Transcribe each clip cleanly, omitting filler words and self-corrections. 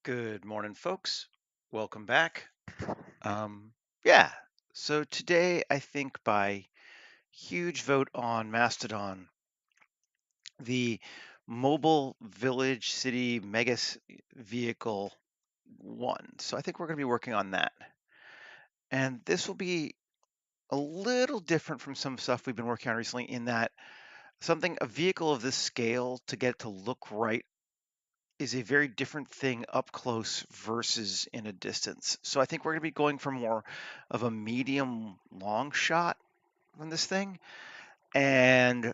Good morning, folks. Welcome back. Um, yeah, so today I think by huge vote on Mastodon, the mobile village city vehicle won. So I think we're going to be working on that. And this will be a little different from some stuff we've been working on recently in that a vehicle of this scale to get it to look right is a very different thing up close versus in a distance. So I think we're going to be going for more of a medium long shot on this thing, and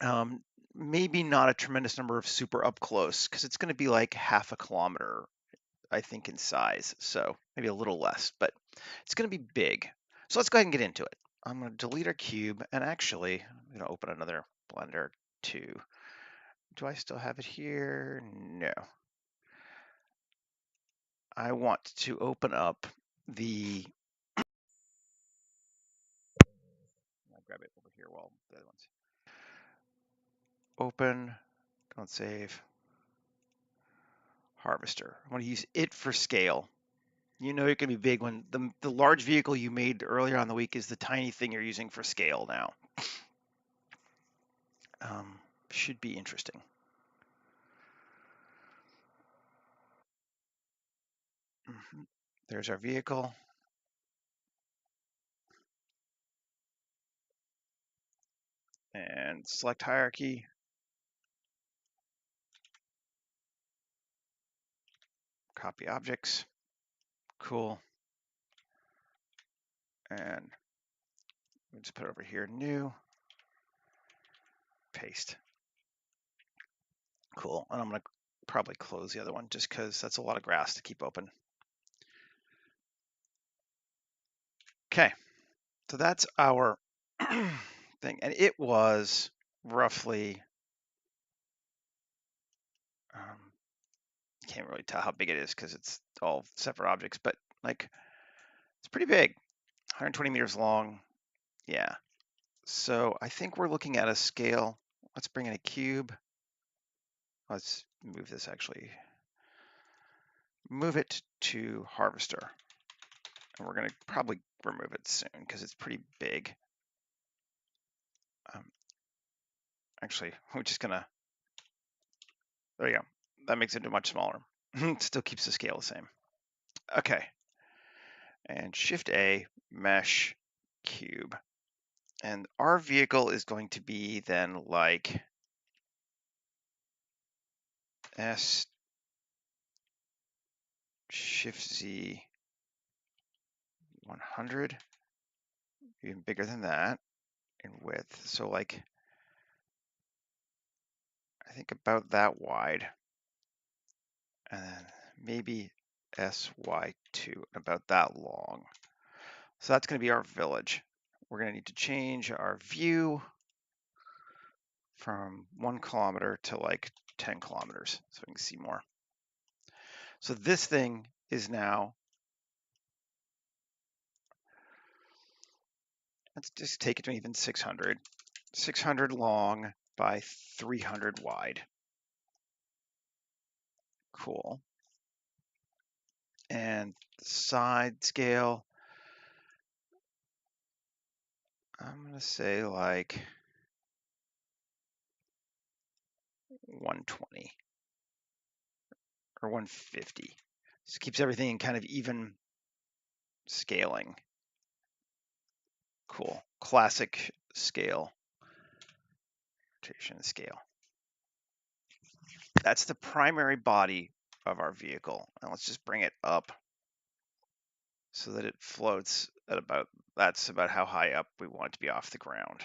um, maybe not a tremendous number of super up close because it's going to be like half a kilometer, I think, in size. So maybe a little less, but it's going to be big. So let's go ahead and get into it. I'm going to delete our cube, and actually, I'm going to open another Blender too. Do I still have it here? No. I want to open up the, I'll grab it over here while the other ones. Open, don't save, harvester. I want to use it for scale. You know you're going to be big when the large vehicle you made earlier on the week is the tiny thing you're using for scale now. Should be interesting. There's our vehicle. And select hierarchy. Copy objects. Cool. And we just put it over here, new. Paste. Cool. And I'm going to probably close the other one just because that's a lot of grass to keep open. Okay, so that's our thing. And it was roughly, can't really tell how big it is because it's all separate objects, but like it's pretty big, 120 meters long. Yeah. So I think we're looking at a scale. Let's bring in a cube. Let's move this actually. Move it to harvester. And we're going to probably remove it soon because it's pretty big. Actually, we're just going to, there you go. That makes it much smaller. Still keeps the scale the same. Okay. And Shift A, mesh, cube. And our vehicle is going to be then like S, Shift Z, 100, even bigger than that in width. So like, I think about that wide. And then maybe SY2, about that long. So that's going to be our village. We're going to need to change our view from 1 kilometer to like 10 kilometers so we can see more. So this thing is now, let's just take it to even 600. 600 long by 300 wide. Cool. And side scale, I'm going to say like 120 or 150. Just keeps everything in kind of even scaling. Cool. Classic scale. Rotation scale. That's the primary body of our vehicle. And let's just bring it up so that it floats at about, that's about how high up we want it to be off the ground.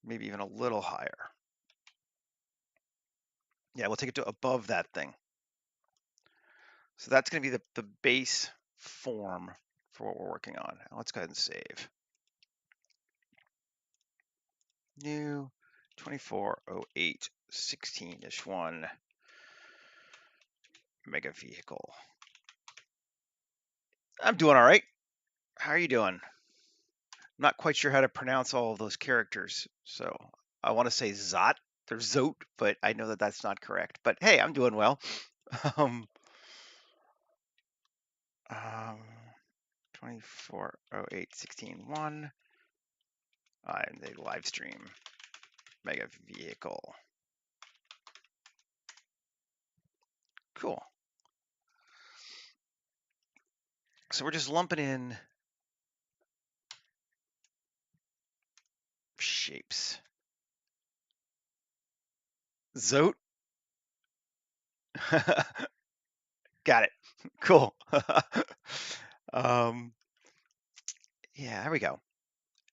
Maybe even a little higher. Yeah, we'll take it to above that thing. So that's going to be the base form for what we're working on. Now let's go ahead and save. New 2408 16-1 mega vehicle. I'm doing all right. How are you doing? I'm not quite sure how to pronounce all of those characters. So I want to say Zot. or Zote, but I know that that's not correct. But hey, I'm doing well. um, um, 240816.1. I'm the live stream mega vehicle. Cool. So we're just lumping in shapes. Zote. Got it. Cool. Yeah, there we go.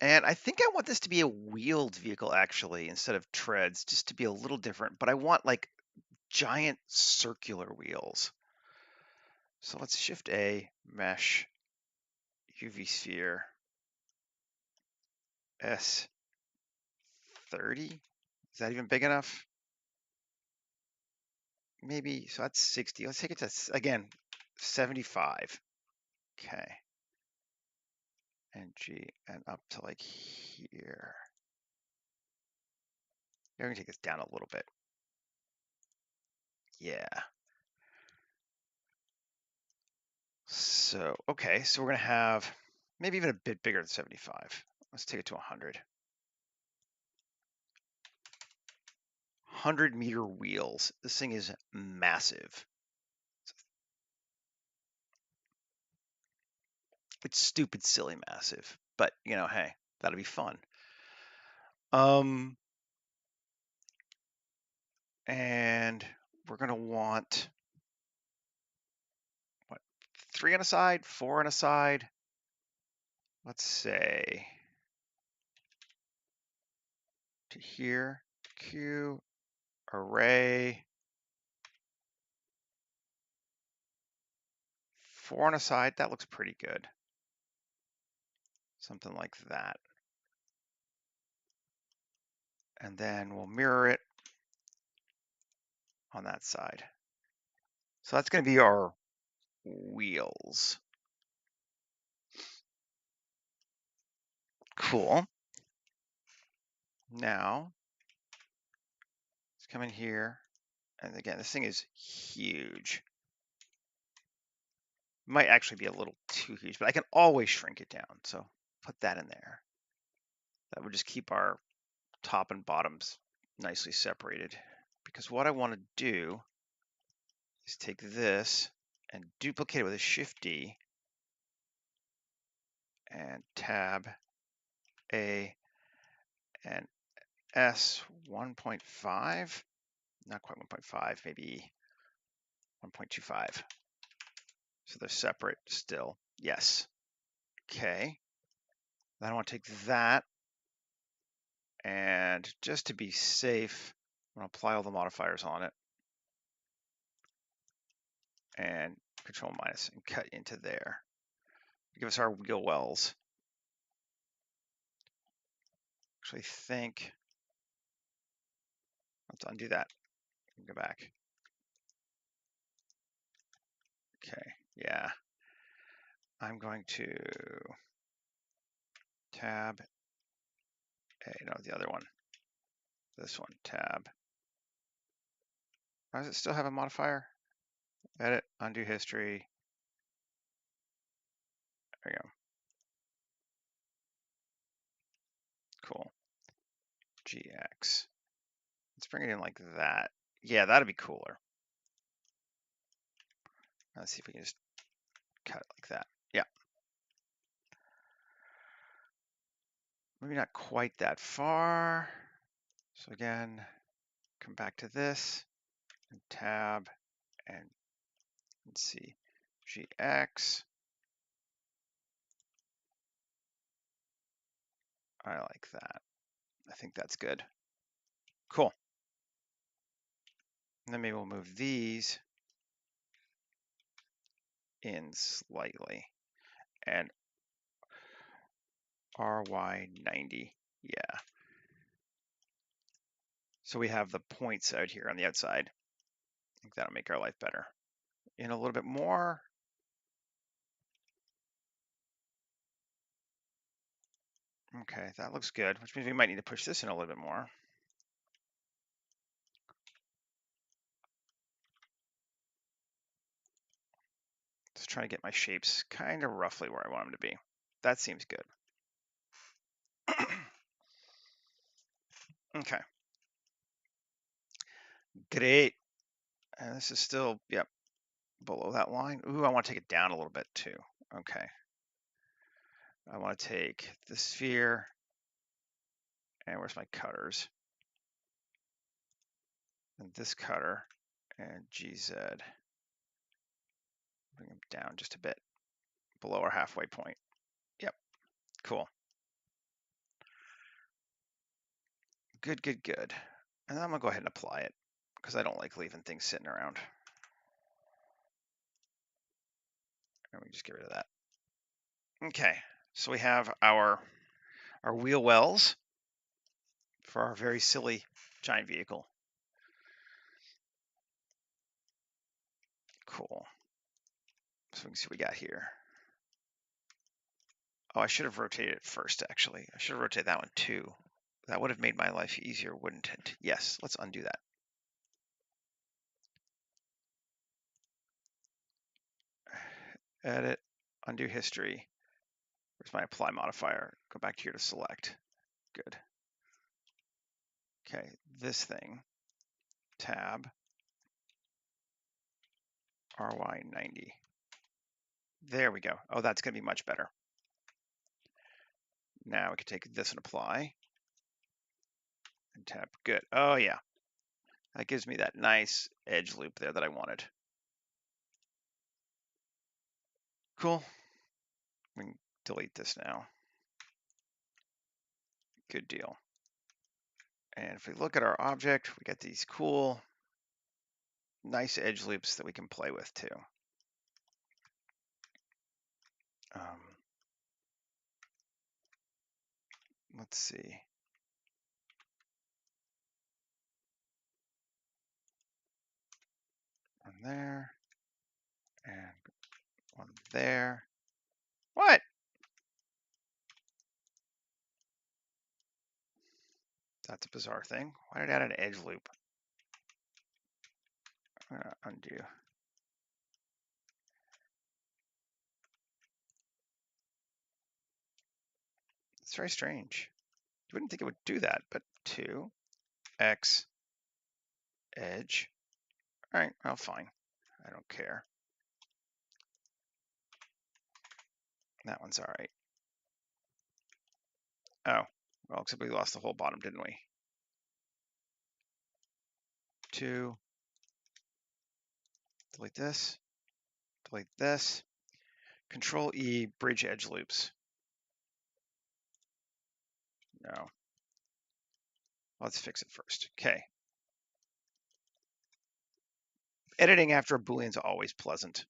And I think I want this to be a wheeled vehicle actually, instead of treads, just to be a little different. But I want like giant circular wheels. So let's shift A, mesh, UV sphere, S30. Is that even big enough? Maybe, so that's 60. Let's take it to, again, 75. Okay. And G, and up to like here. Yeah, we're gonna take this down a little bit. Yeah. So, okay, so we're gonna have maybe even a bit bigger than 75. Let's take it to 100. 100-meter wheels. This thing is massive. It's stupid, silly, massive. But, you know, hey, that'll be fun. And we're gonna want, what, 3 on a side, 4 on a side. Let's say to here, Q, array, 4 on a side. That looks pretty good. Something like that. And then we'll mirror it on that side. So that's going to be our wheels. Cool. Now, let's come in here. And again, this thing is huge. Might actually be a little too huge, but I can always shrink it down. So put that in there. That would just keep our top and bottoms nicely separated. Because what I want to do is take this and duplicate it with a Shift D and tab A and S 1.5, not quite 1.5, maybe 1.25. So they're separate still. Yes. Okay. Then I want to take that, and just to be safe, I'm going to apply all the modifiers on it and Control minus and cut into there. Give us our wheel wells. Actually think, let's undo that and go back. Okay, yeah. I'm going to tab A, no, the other one. This one, tab. Does it still have a modifier? Edit, undo history. There we go. Cool. GX. Let's bring it in like that. Yeah, that'd be cooler. Let's see if we can just cut it like that. Yeah. Maybe not quite that far. So again, come back to this and tab and let's see, GX. I like that. I think that's good. Cool. And then maybe we'll move these in slightly. And RY90. Yeah. So we have the points out here on the outside. I think that'll make our life better. In a little bit more. Okay, that looks good, which means we might need to push this in a little bit more. just trying to get my shapes kind of roughly where I want them to be. That seems good. Okay. Great. And this is still, yep, below that line. Ooh, I want to take it down a little bit too. Okay. I want to take the sphere, and where's my cutters? And this cutter, and GZ. Bring them down just a bit below our halfway point. Yep, cool. Good, good, good. And then I'm gonna go ahead and apply it because I don't like leaving things sitting around. And we just get rid of that. Okay, so we have our wheel wells for our very silly giant vehicle. Cool. So we can see what we got here. Oh, I should have rotated it first, actually. I should have rotated that one too. That would have made my life easier, wouldn't it? Yes, let's undo that. Edit, undo history. Where's my apply modifier? Go back here to select. Good. Okay, this thing, tab, RY90. There we go. Oh, that's gonna be much better. Now we can take this and apply. And tab, good. Oh yeah. That gives me that nice edge loop there that I wanted. Cool. We can delete this now. Good deal. And if we look at our object, we get these cool, nice edge loops that we can play with too. Let's see. One there, and one there. What? That's a bizarre thing. Why did I add an edge loop? I'm gonna undo. It's very strange. You wouldn't think it would do that, but 2, X, edge. All right, well, fine. I don't care. That one's all right. Oh, well, except we lost the whole bottom, didn't we? 2, delete this, delete this. Control E, bridge edge loops. No. Let's fix it first. Okay. Editing after a Boolean is always pleasant.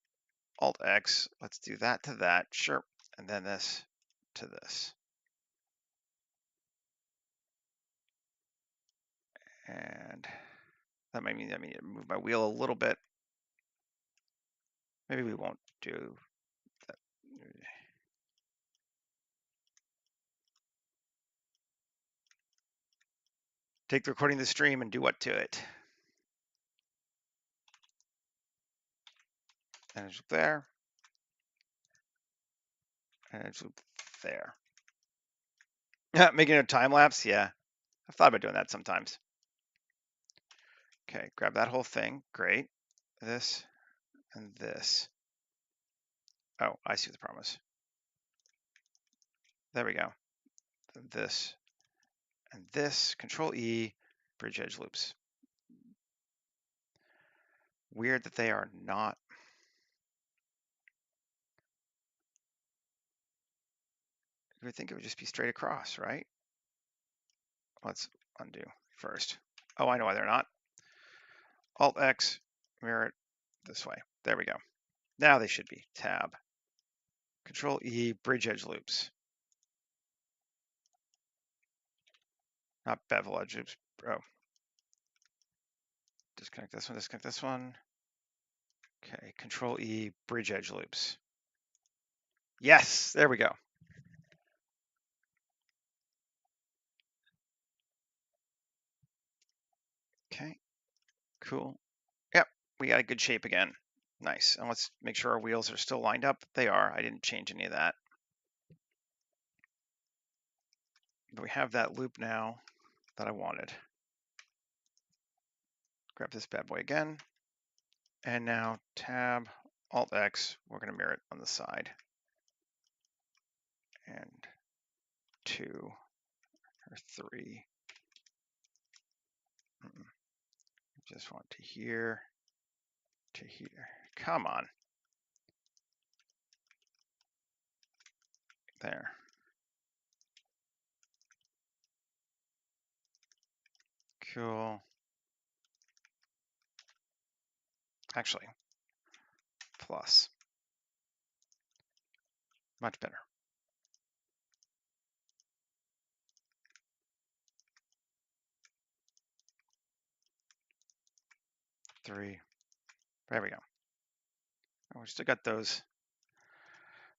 Alt X, let's do that to that, sure. And then this to this. And that might mean I need to move my wheel a little bit. Maybe we won't do that. Take the recording of the stream and do what to it? And it's there. And it's there. Yeah, making a time lapse, yeah. I've thought about doing that sometimes. Okay, grab that whole thing. Great. This and this. Oh, I see what the problem is. There we go. This and this. Control E, bridge edge loops. Weird that they are not. You would think it would just be straight across, right? Let's undo first. Oh, I know why they're not. Alt X, mirror it this way. There we go. Now they should be. Tab. Control E, bridge edge loops. Not bevel edge loops. Oh. Disconnect this one, disconnect this one. Okay, Control E, bridge edge loops. Yes, there we go. Okay, cool. Yep, we got a good shape again. Nice. And let's make sure our wheels are still lined up. They are. I didn't change any of that. But we have that loop now that I wanted. Grab this bad boy again. And now Tab, Alt X, we're going to mirror it on the side. And 2 or 3. Just want to here to here. Come on. There. Cool. Actually, plus. Much better. Three. There we go. Oh, we still got those.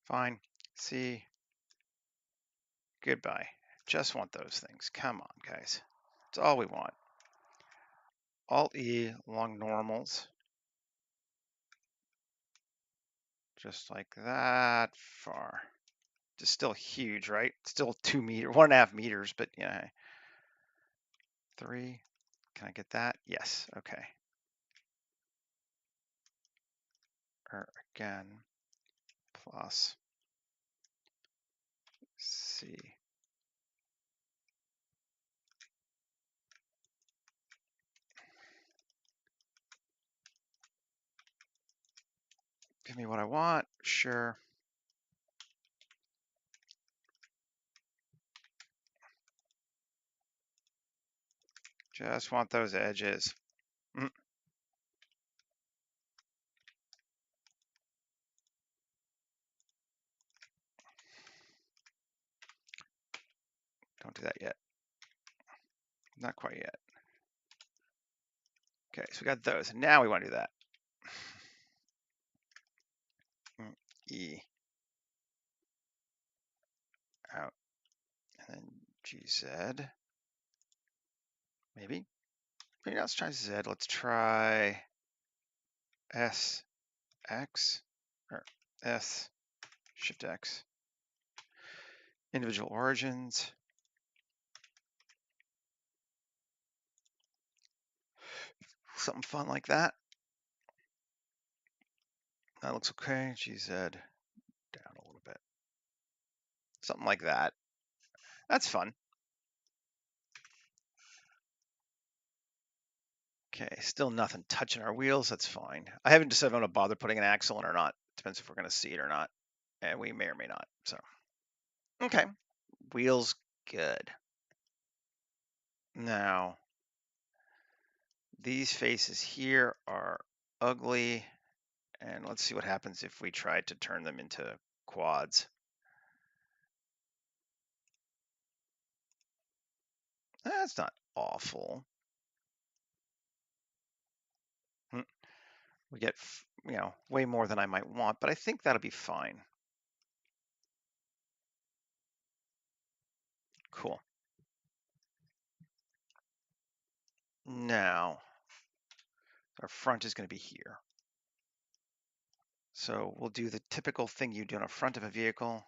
Fine. C. Goodbye. Just want those things. Come on, guys. That's all we want. Alt E along normals. Just like that far. Just still huge, right? Still 2 meters, 1.5 meters, but yeah. 3. Can I get that? Yes. Okay. Or again, plus C. Give me what I want. Sure. Just want those edges. Don't do that yet. Not quite yet. Okay, so we got those. And now we want to do that. E. Out. And then GZ. Maybe. Maybe not, let's try Z. Let's try SX. Or S. Shift X. Individual origins. Something fun like that. That looks okay. GZ down a little bit. Something like that. That's fun. Okay, still nothing touching our wheels. That's fine. I haven't decided if I'm going to bother putting an axle in or not. Depends if we're going to see it or not. And we may or may not. So, okay. Wheels, good. Now, these faces here are ugly. And let's see what happens if we try to turn them into quads. That's not awful. We get, way more than I might want, but I think that'll be fine. Cool. Now, our front is going to be here. So we'll do the typical thing you do on a front of a vehicle.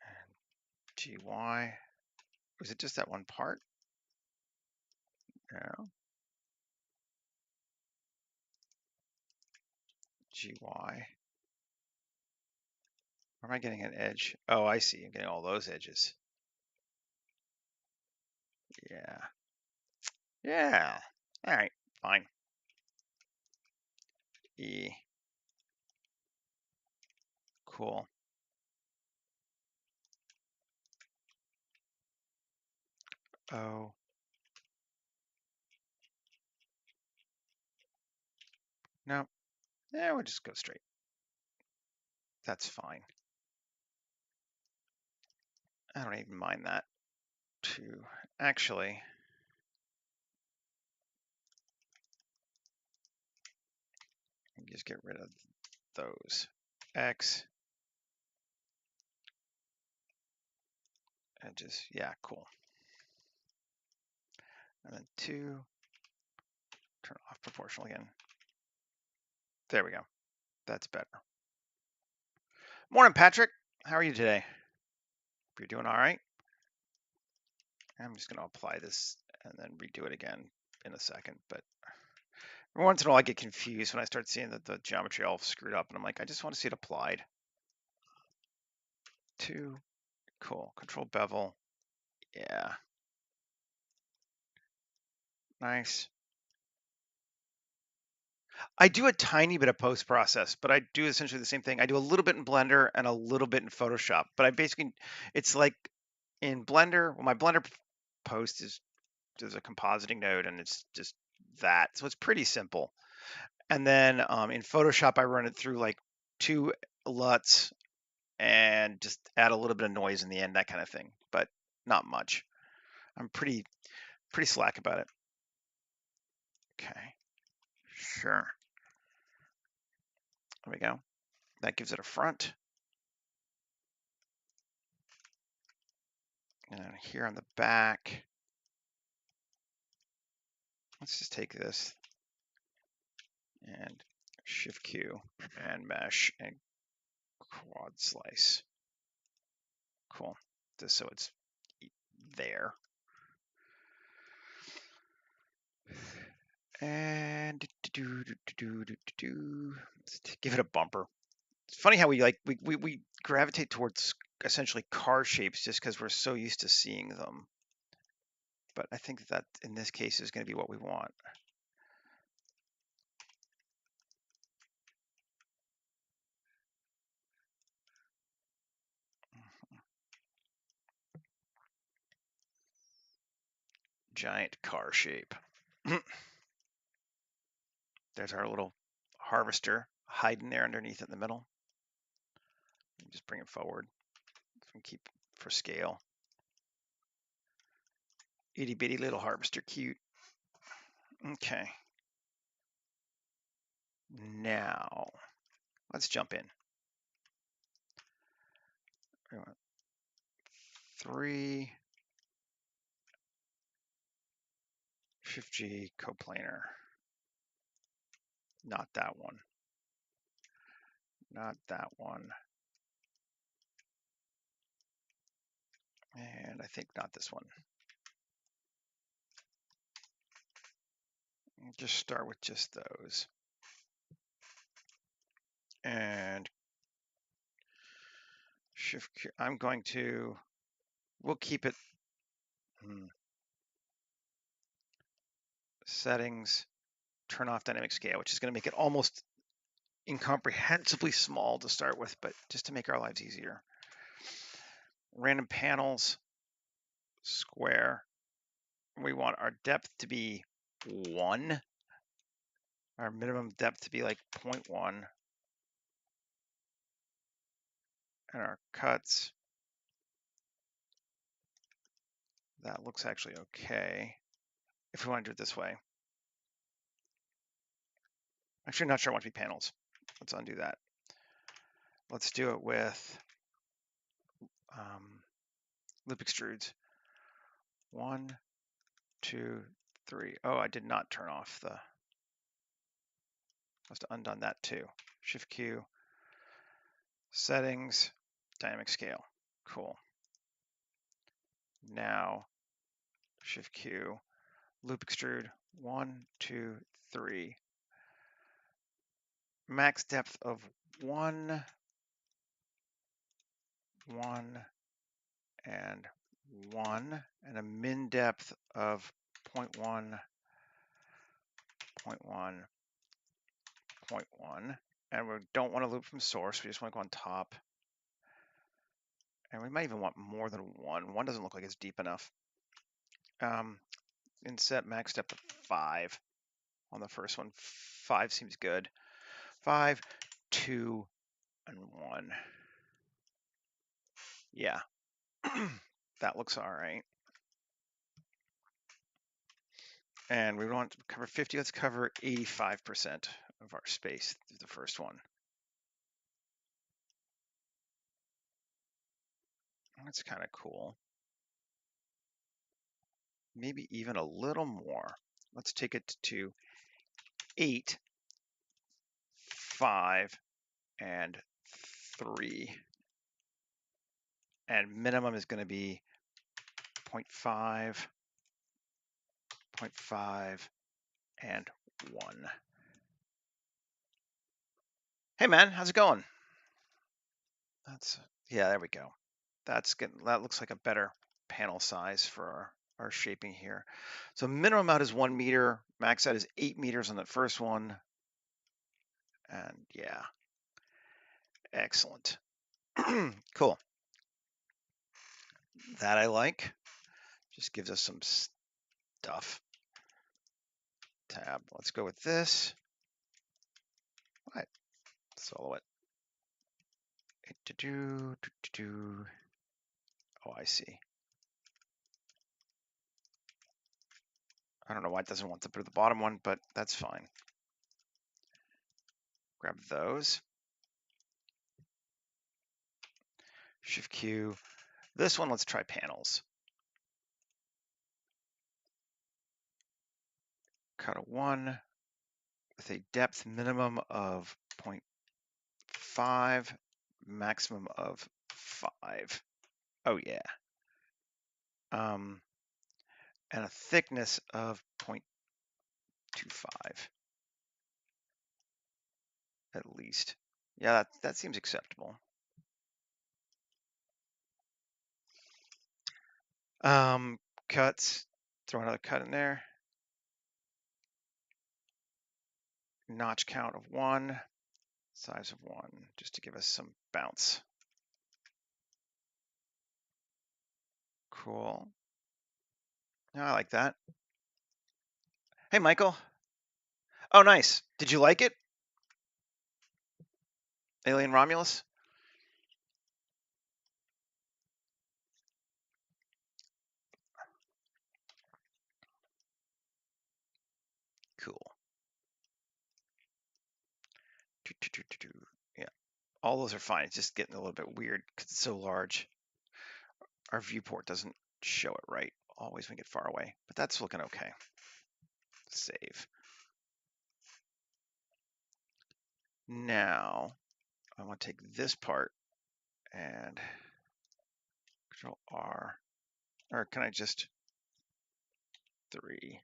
And GY. Was it just that one part? No. GY. Where am I getting an edge? Oh, I see. I'm getting all those edges. Yeah. Yeah. All right. Fine. E. Cool. O. No. Yeah, we'll just go straight. That's fine. I don't even mind that. To actually, just get rid of those. X. Edges. Yeah, cool. And then 2. Turn off proportional again. There we go. That's better. Morning, Patrick. How are you today? You're doing all right? I'm just going to apply this and then redo it again in a second. But every once in a while, I get confused when I start seeing that the geometry all screwed up. And I'm like, I just want to see it applied. 2. Cool. Control bevel. Yeah. Nice. I do a tiny bit of post process, but I do essentially the same thing. I do a little bit in Blender and a little bit in Photoshop. But I basically, it's like in Blender, well, my Blender post is there's a compositing node and it's just that. So it's pretty simple. And then in Photoshop, I run it through like 2 LUTs and just add a little bit of noise in the end, that kind of thing, but not much. I'm pretty slack about it. Okay, sure. There we go. That gives it a front. And then here on the back, let's just take this and Shift Q and mesh and quad slice. Cool. Just so it's there. And let's give it a bumper. It's funny how we gravitate towards essentially car shapes just because we're so used to seeing them. But I think that in this case is going to be what we want. Giant car shape. There's our little harvester hiding there underneath it in the middle. Just bring it forward and keep for scale. Itty bitty little harvester, cute. Okay. Now let's jump in. 3 Shift G coplanar. Not that one. Not that one. And I think not this one. Just start with just those. And Shift Q, I'm going to, we'll keep it settings, turn off dynamic scale, which is going to make it almost incomprehensibly small to start with, but just to make our lives easier. Random panels, square. We want our depth to be 1. Our minimum depth to be like 0.1. And our cuts, that looks actually okay. If we want to do it this way. Actually, not sure I want it to be panels. Let's undo that. Let's do it with loop extrudes. 1, 2, 3. Oh, I did not turn off the, must have undone that too. Shift Q, settings, dynamic scale. Cool. Now, Shift Q, loop extrude. 1, 2, 3. Max depth of 1, 1, and 1, and a min depth of 0.1, 0.1, 0.1. And we don't want to loop from source. We just want to go on top. And we might even want more than 1. 1 doesn't look like it's deep enough. And set max depth of 5 on the first one. 5 seems good. 5, 2, and 1. Yeah, that looks all right. And we want to cover 50. Let's cover 85% of our space through the first one. That's kind of cool. Maybe even a little more. Let's take it to 8 0.5 and 3. And minimum is going to be 0.5, 0.5, and 1. Hey man, how's it going? Yeah, there we go. That looks like a better panel size for our shaping here. So minimum out is 1 meter, max out is 8 meters on that first one. And yeah, excellent. Cool. That I like. Just gives us some stuff. Tab. Let's go with this. What? Solo it. Oh, I see. I don't know why it doesn't want to put the bottom one, but that's fine. Grab those. Shift Q. This one, let's try panels. Cut a 1 with a depth minimum of 0.5, maximum of 5. Oh yeah. And a thickness of 0.25 at least. Yeah, that seems acceptable. Cuts. Throw another cut in there. Notch count of 1. Size of 1, just to give us some bounce. Cool. Yeah, I like that. Hey, Michael. Oh, nice. Did you like it? Alien Romulus? Cool. Yeah, all those are fine. It's just getting a little bit weird because it's so large. Our viewport doesn't show it right always when we get far away, but that's looking okay. Save. Now, I want to take this part and Control R, or can I just 3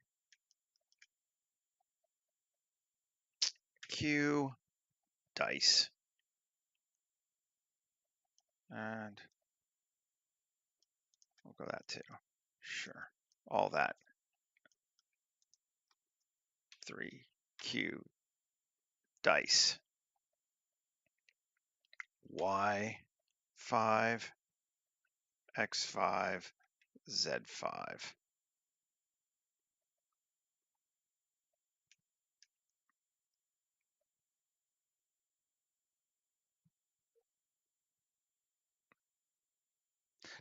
Q dice, and we'll go that too. Sure, all that. 3 Q dice. Y5, X5, Z5.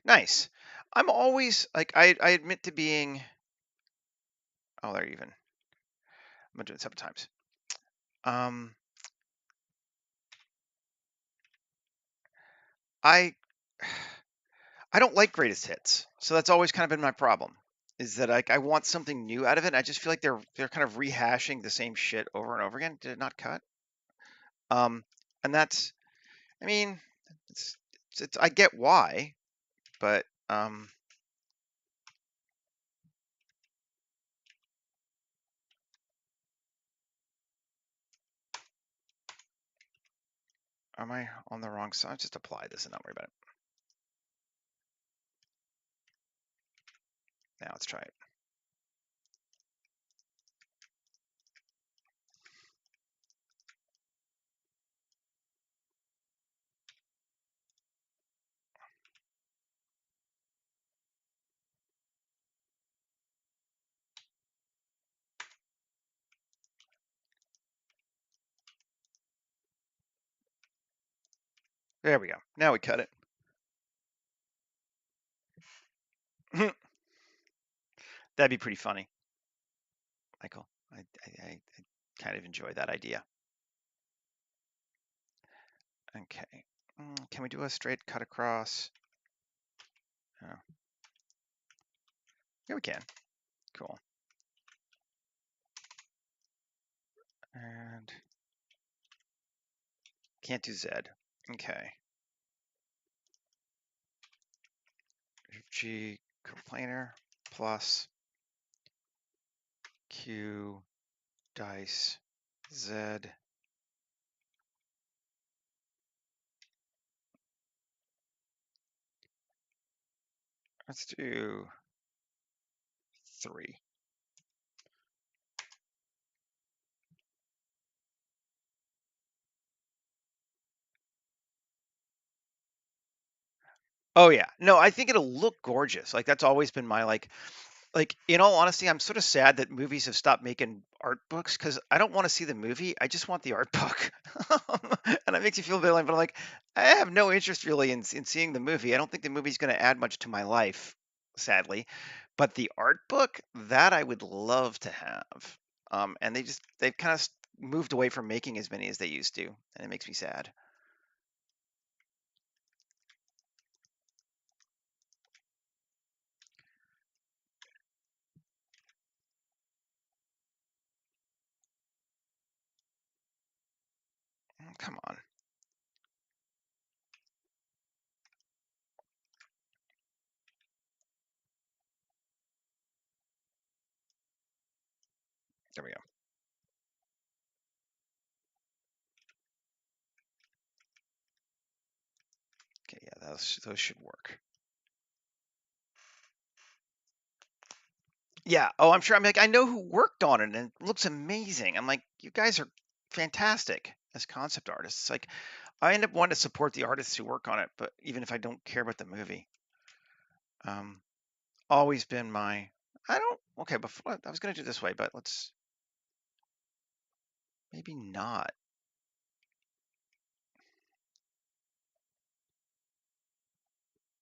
Nice. I'm always like I admit to being. Oh, they're even. I'm gonna do it 7 times. I I don't like greatest hits, so that's always kind of been my problem. Is that like I want something new out of it? And I just feel like they're kind of rehashing the same shit over and over again. Did it not cut? And that's, I mean, it's I get why, but am I on the wrong side? Just apply this and not worry about it. Now let's try it. There we go. Now we cut it. That'd be pretty funny, Michael. I kind of enjoy that idea. Okay. Can we do a straight cut across? Oh. Yeah, we can. Cool. And can't do Z. Okay. G coplanar plus Q dice Z. Let's do 3. Oh yeah. No, I think it'll look gorgeous. Like that's always been my like in all honesty, I'm sort of sad that movies have stopped making art books because I don't want to see the movie. I just want the art book. And it makes you feel a bit like, but I'm like, I have no interest really in seeing the movie. I don't think the movie's going to add much to my life, sadly. But the art book, that I would love to have. And they've kind of moved away from making as many as they used to, and it makes me sad. Come on. There we go. Okay, yeah, those should work. Yeah. Oh, I'm sure. I'm like, I know who worked on it, and it looks amazing. I'm like, you guys are fantastic as concept artists. Like, I end up wanting to support the artists who work on it, but even if I don't care about the movie, um, always been my. I don't. Okay, before I was gonna do it this way, but let's maybe not.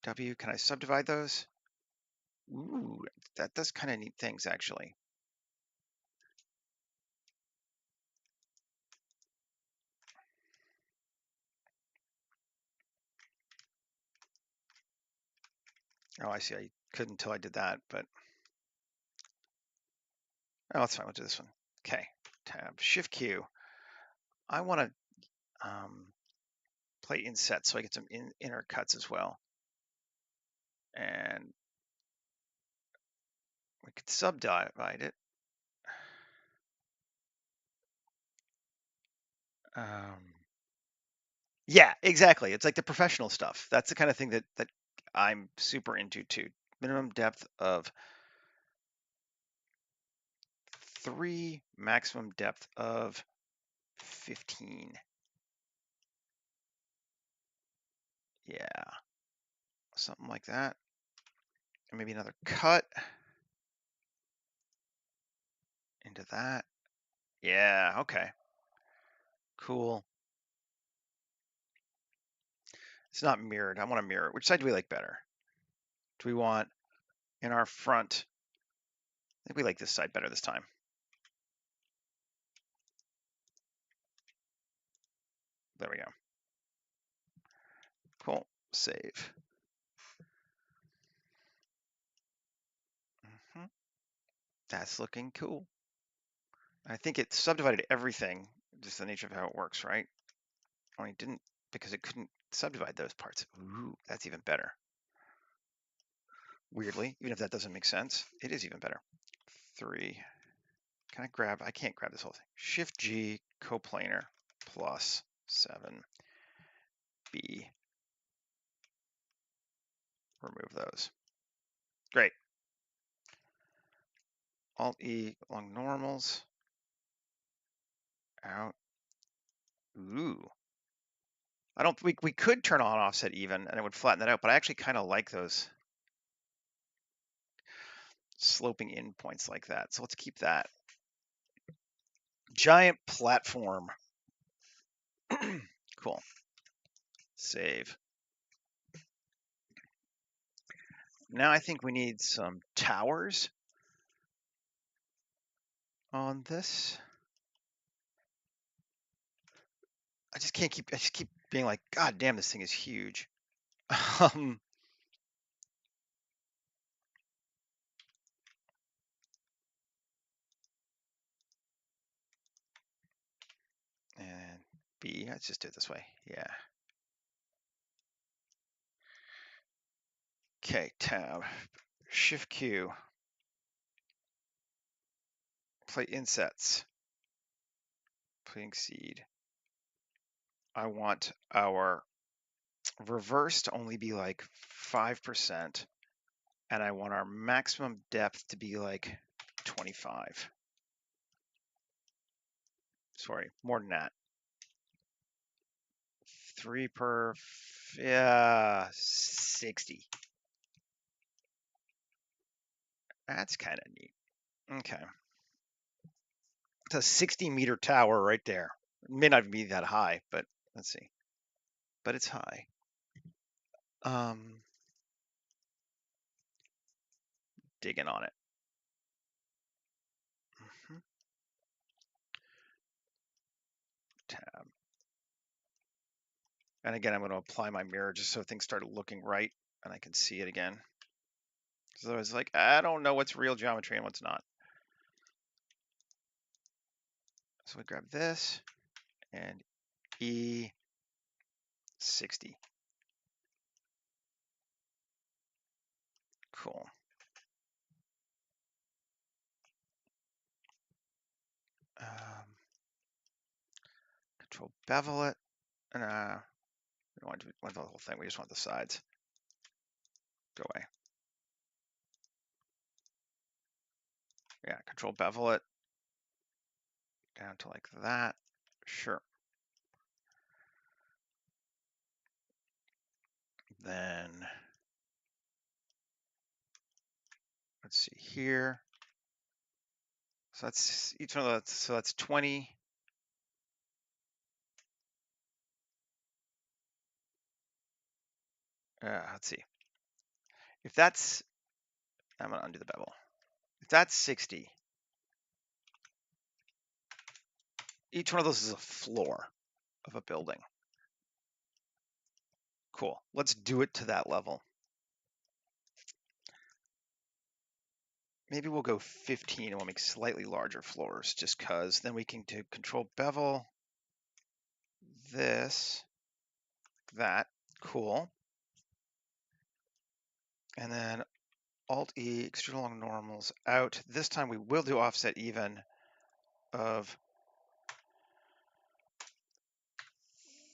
W. Can I subdivide those? Ooh, that does kind of neat things actually. Oh, I see. I couldn't until I did that, but oh, that's fine. We'll do this one. Okay. Tab Shift Q. I want to play inset so I get some inner cuts as well. And we could subdivide it. Yeah, exactly. It's like the professional stuff. That's the kind of thing that I'm super into too. Minimum depth of 3, maximum depth of 15. Yeah, something like that. And maybe another cut into that. Yeah, okay. Cool. It's not mirrored. I want to mirror it. Which side do we like better? Do we want in our front? I think we like this side better this time. There we go. Cool. Save. That's looking cool. I think it subdivided everything, just the nature of how it works, right? Only didn't because it couldn't subdivide those parts. Ooh, that's even better. Weirdly, even if that doesn't make sense, it is even better. 3. Can I grab? I can't grab this whole thing. Shift G coplanar plus 7. B. Remove those. Great. Alt E along normals. Out. Ooh. I don't. We could turn on offset even, and it would flatten that out. But I actually kind of like those sloping in points like that. So let's keep that. Giant platform. Cool. Save. Now I think we need some towers on this. I just keep being like, God damn, this thing is huge. Um, and B. Let's just do it this way. Yeah. Okay, tab, Shift Q, plate insets, plating seed. I want our reverse to only be like 5%, and I want our maximum depth to be like 25. Sorry, more than that. 3 per, yeah, 60. That's kind of neat. Okay. It's a 60-meter tower right there. It may not be that high, but let's see. But it's high. Digging on it. Tab. And again, I'm going to apply my mirror just so things start looking right and I can see it again. So I was like, I don't know what's real geometry and what's not. So we grab this and E60. Cool. Control bevel it. And we don't want the whole thing. We just want the sides. Go away. Yeah, control bevel it down to like that. Sure. Then let's see here. So that's each one of those. So that's 20. Let's see. If that's, I'm gonna undo the bevel. If that's 60, each one of those is a floor of a building. Cool. Let's do it to that level. Maybe we'll go 15 and we'll make slightly larger floors just because then we can do control bevel this, that, cool. And then Alt E, extrude along normals out. This time we will do offset even of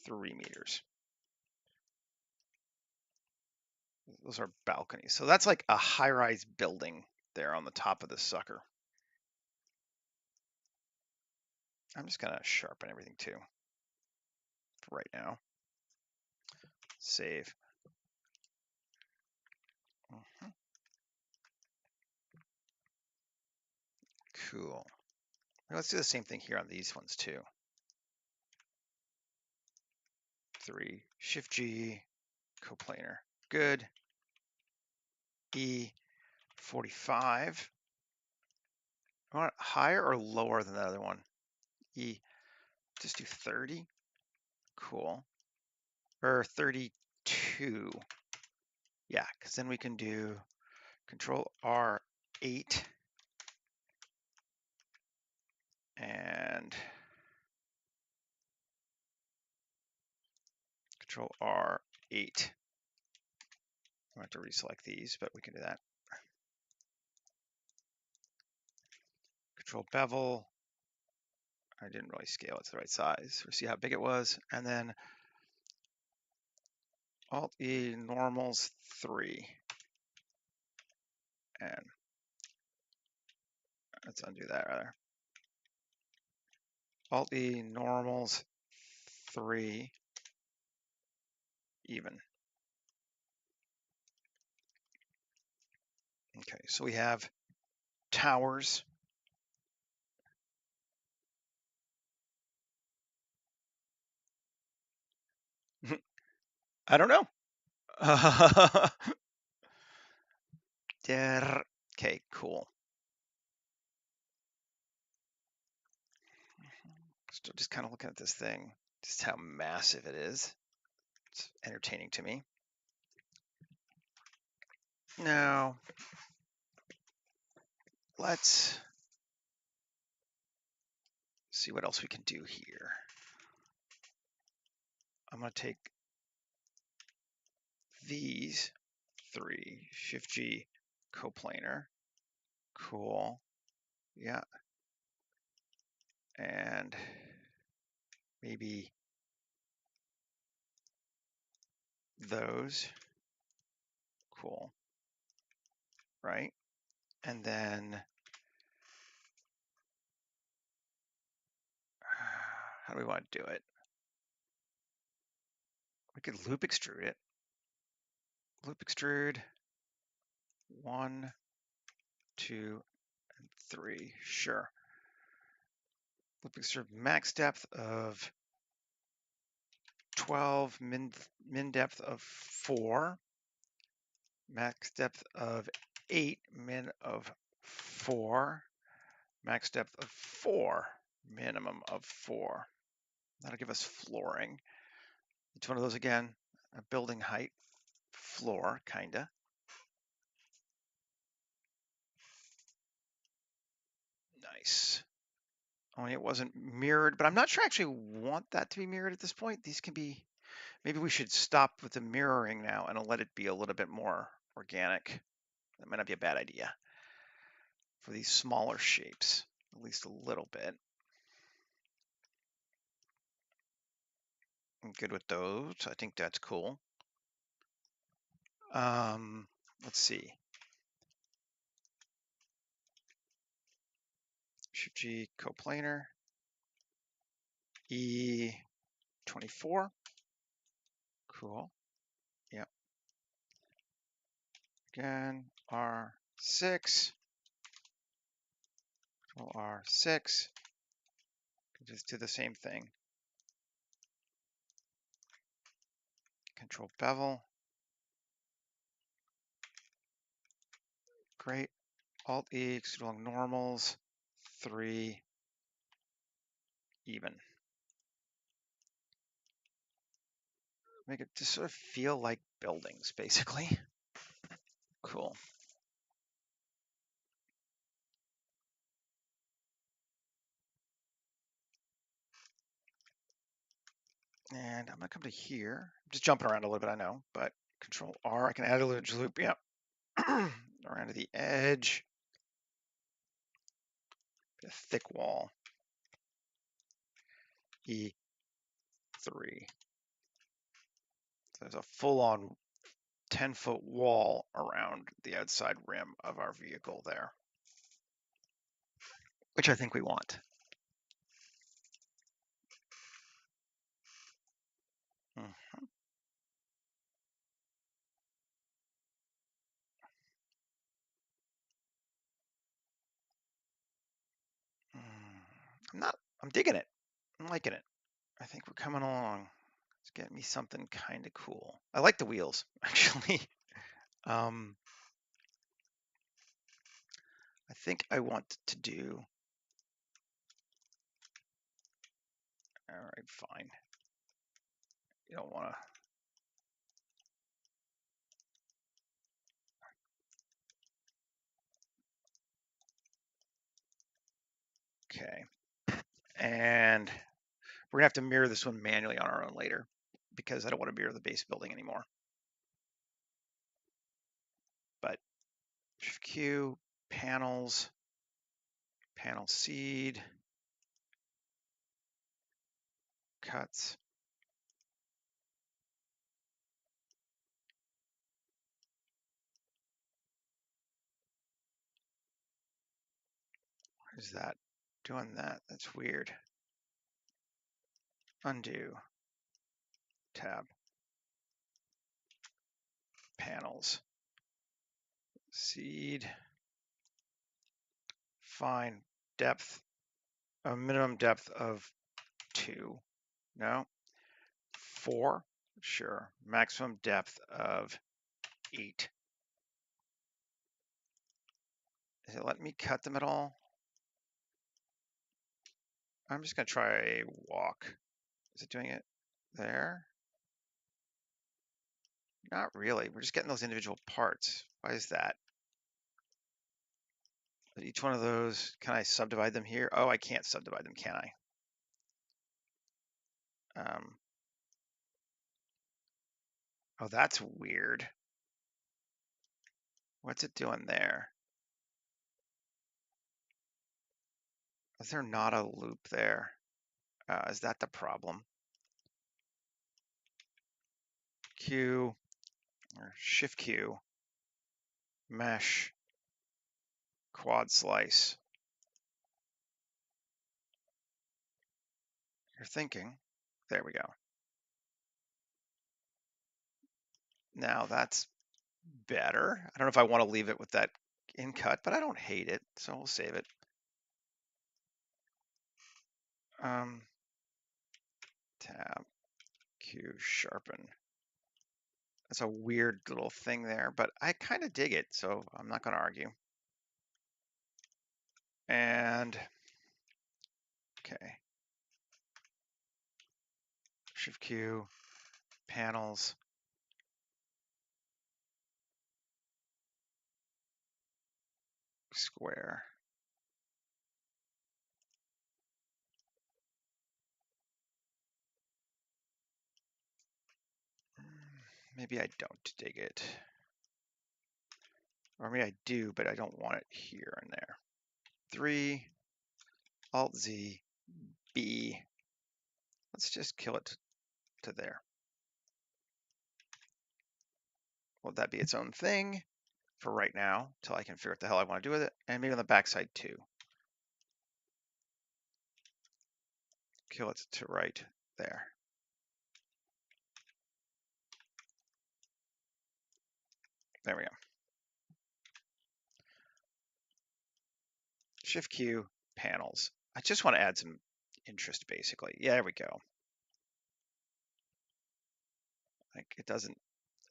3 meters. Those are balconies. So that's like a high-rise building there on the top of this sucker. I'm just gonna sharpen everything too for right now. Save. Cool. Let's do the same thing here on these ones too. 3, Shift G, coplanar. Good. E, 45. I want it higher or lower than the other one? E, just do 30. Cool. Or 32. Yeah, because then we can do Control R8 and Control R8. I have to reselect these, but we can do that. Control bevel. I didn't really scale it to the right size. We'll see how big it was. And then Alt E normals 3. And let's undo that rather. Alt E normals 3 even. Okay, so we have towers. I don't know. Okay, cool. Still just kind of looking at this thing, just how massive it is. It's entertaining to me. Now, let's see what else we can do here. I'm going to take these three, Shift G, coplanar. Cool. Yeah. And maybe those. Cool. Right. And then how do we want to do it? We could loop extrude it. Loop extrude 1, 2, and 3. Sure. Loop extrude max depth of 12, min depth of 4, max depth of 8, min of 4, max depth of 4, minimum of 4. That'll give us flooring. Each one of those again, a building height floor, kinda. Nice. Only it wasn't mirrored, but I'm not sure I actually want that to be mirrored at this point. These can be, maybe we should stop with the mirroring now and let it be a little bit more organic. That might not be a bad idea for these smaller shapes, at least a little bit. I'm good with those. I think that's cool. Let's see. Shift G coplanar. E24. Cool. Yep. Again, R6. Control R6. Just do the same thing. Control bevel. Great. Alt E, extrude along normals. 3, even. Make it just sort of feel like buildings, basically. Cool. And I'm gonna come to here. I'm just jumping around a little bit, I know, but Control R, I can add a little loop, yep. Around to the edge. A thick wall. E3. So there's a full-on 10-foot wall around the outside rim of our vehicle there, which I think we want. Mm-hmm. I'm digging it. I'm liking it. I think we're coming along. It's getting me something kind of cool. I like the wheels, actually. I think I want to do, all right, fine. You don't want to, okay. And we're gonna have to mirror this one manually on our own later because I don't want to mirror the base building anymore. But Shift Q, panels, panel seed, cuts. What is that? Doing that? That's weird. Undo. Tab. Panels. Seed. Fine. Depth. A minimum depth of 2. No. 4. Sure. Maximum depth of 8. Is it letting me cut them at all? I'm just going to try a walk. Is it doing it there? Not really. We're just getting those individual parts. Why is that? Each one of those, can I subdivide them here? Oh, I can't subdivide them, can I? Oh, that's weird. What's it doing there? Is there not a loop there? Is that the problem? Q or Shift Q, mesh, quad slice. You're thinking. There we go. Now that's better. I don't know if I want to leave it with that in cut, but I don't hate it, so we'll save it. Tab, Q, sharpen. That's a weird little thing there, but I kind of dig it, so I'm not going to argue. And okay, Shift Q, panels, square. Maybe I don't dig it. Or maybe I do, but I don't want it here and there. 3, Alt Z, B. Let's just kill it to there. Will that be its own thing for right now, until I can figure out what the hell I want to do with it? And maybe on the backside too. Kill it to right there. There we go. Shift Q, panels. I just want to add some interest basically. Yeah, there we go. Like it doesn't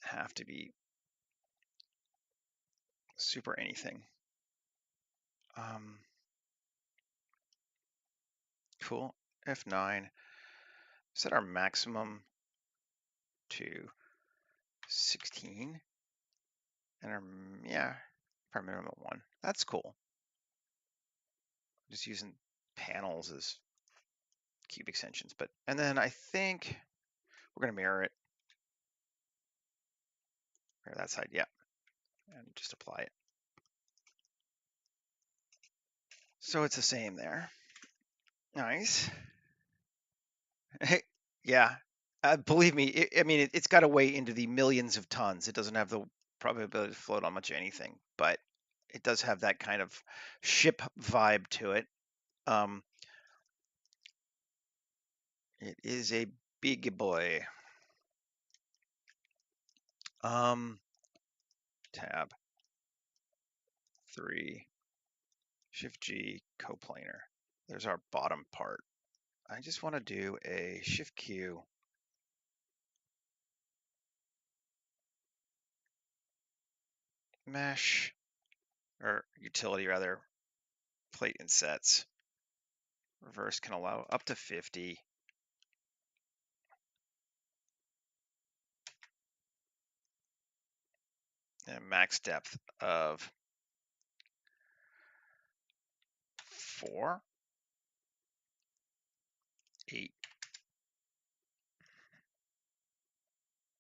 have to be super anything. Cool. F9. Set our maximum to 16. And our, yeah, our minimum at 1. That's cool. Just using panels as cube extensions. But and then I think we're going to mirror it. Mirror that side, yeah. And just apply it. So it's the same there. Nice. Yeah. Believe me, I mean, it's got to weigh into the millions of tons. It doesn't have the probability to float on much of anything, but it does have that kind of ship vibe to it. It is a big boy. Tab 3, Shift G, coplanar. There's our bottom part. I just want to do a Shift Q. Mesh, or utility rather, plate insets. Reverse can allow up to 50. And max depth of 4, 8.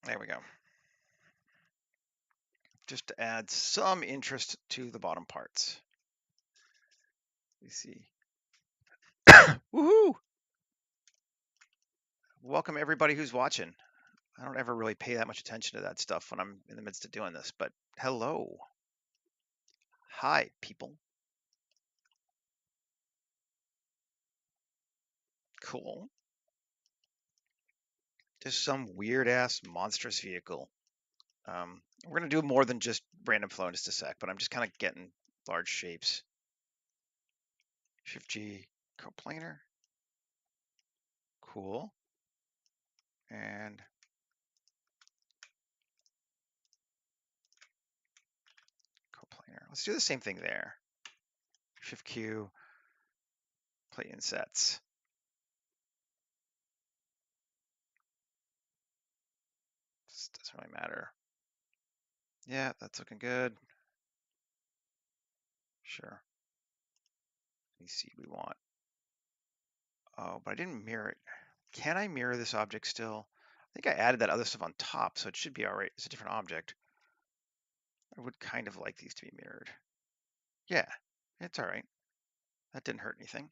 There we go. Just to add some interest to the bottom parts. You see. Woohoo! Welcome everybody who's watching. I don't ever really pay that much attention to that stuff when I'm in the midst of doing this, but hello. Hi, people. Cool. Just some weird ass monstrous vehicle. We're going to do more than just random flow in just a sec, but I'm just kind of getting large shapes. Shift G, coplanar. Cool. And coplanar. Let's do the same thing there. Shift Q, plate insets. This doesn't really matter. Yeah, that's looking good. Sure. Any seed we want. Oh, but I didn't mirror it. Can I mirror this object still? think I added that other stuff on top, so it should be all right. It's a different object. I would kind of like these to be mirrored. Yeah, it's all right. That didn't hurt anything.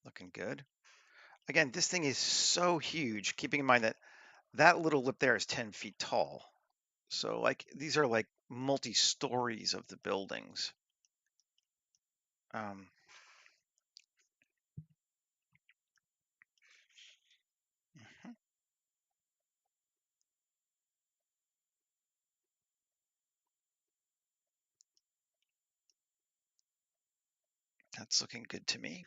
Looking good. Again, this thing is so huge, keeping in mind that that little lip there is 10 feet tall. So like these are like multi-stories of the buildings. Um, mhm. That's looking good to me.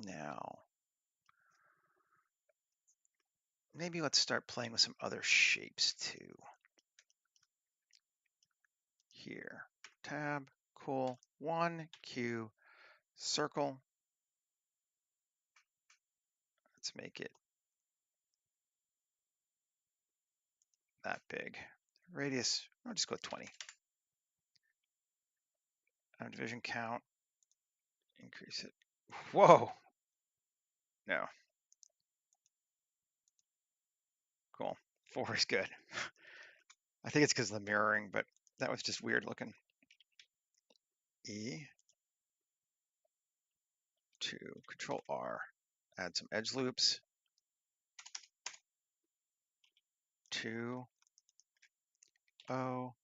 Now, maybe let's start playing with some other shapes too. Here, tab, cool, 1, Q, circle. Let's make it that big. Radius, I'll just go with 20. Division count, increase it. Whoa, no, cool. 4 is good. I think it's because of the mirroring, but that was just weird looking. E, 2, Control R, add some edge loops. 2, O.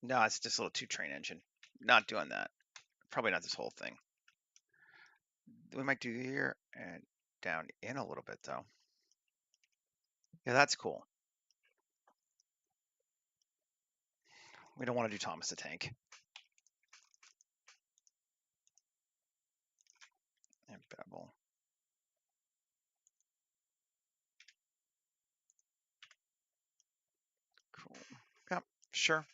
No, it's just a little 2-train engine. Not doing that. Probably not this whole thing. We might do here and down in a little bit though. Yeah, that's cool. We don't want to do Thomas the Tank. And bevel. Cool. Yep, sure.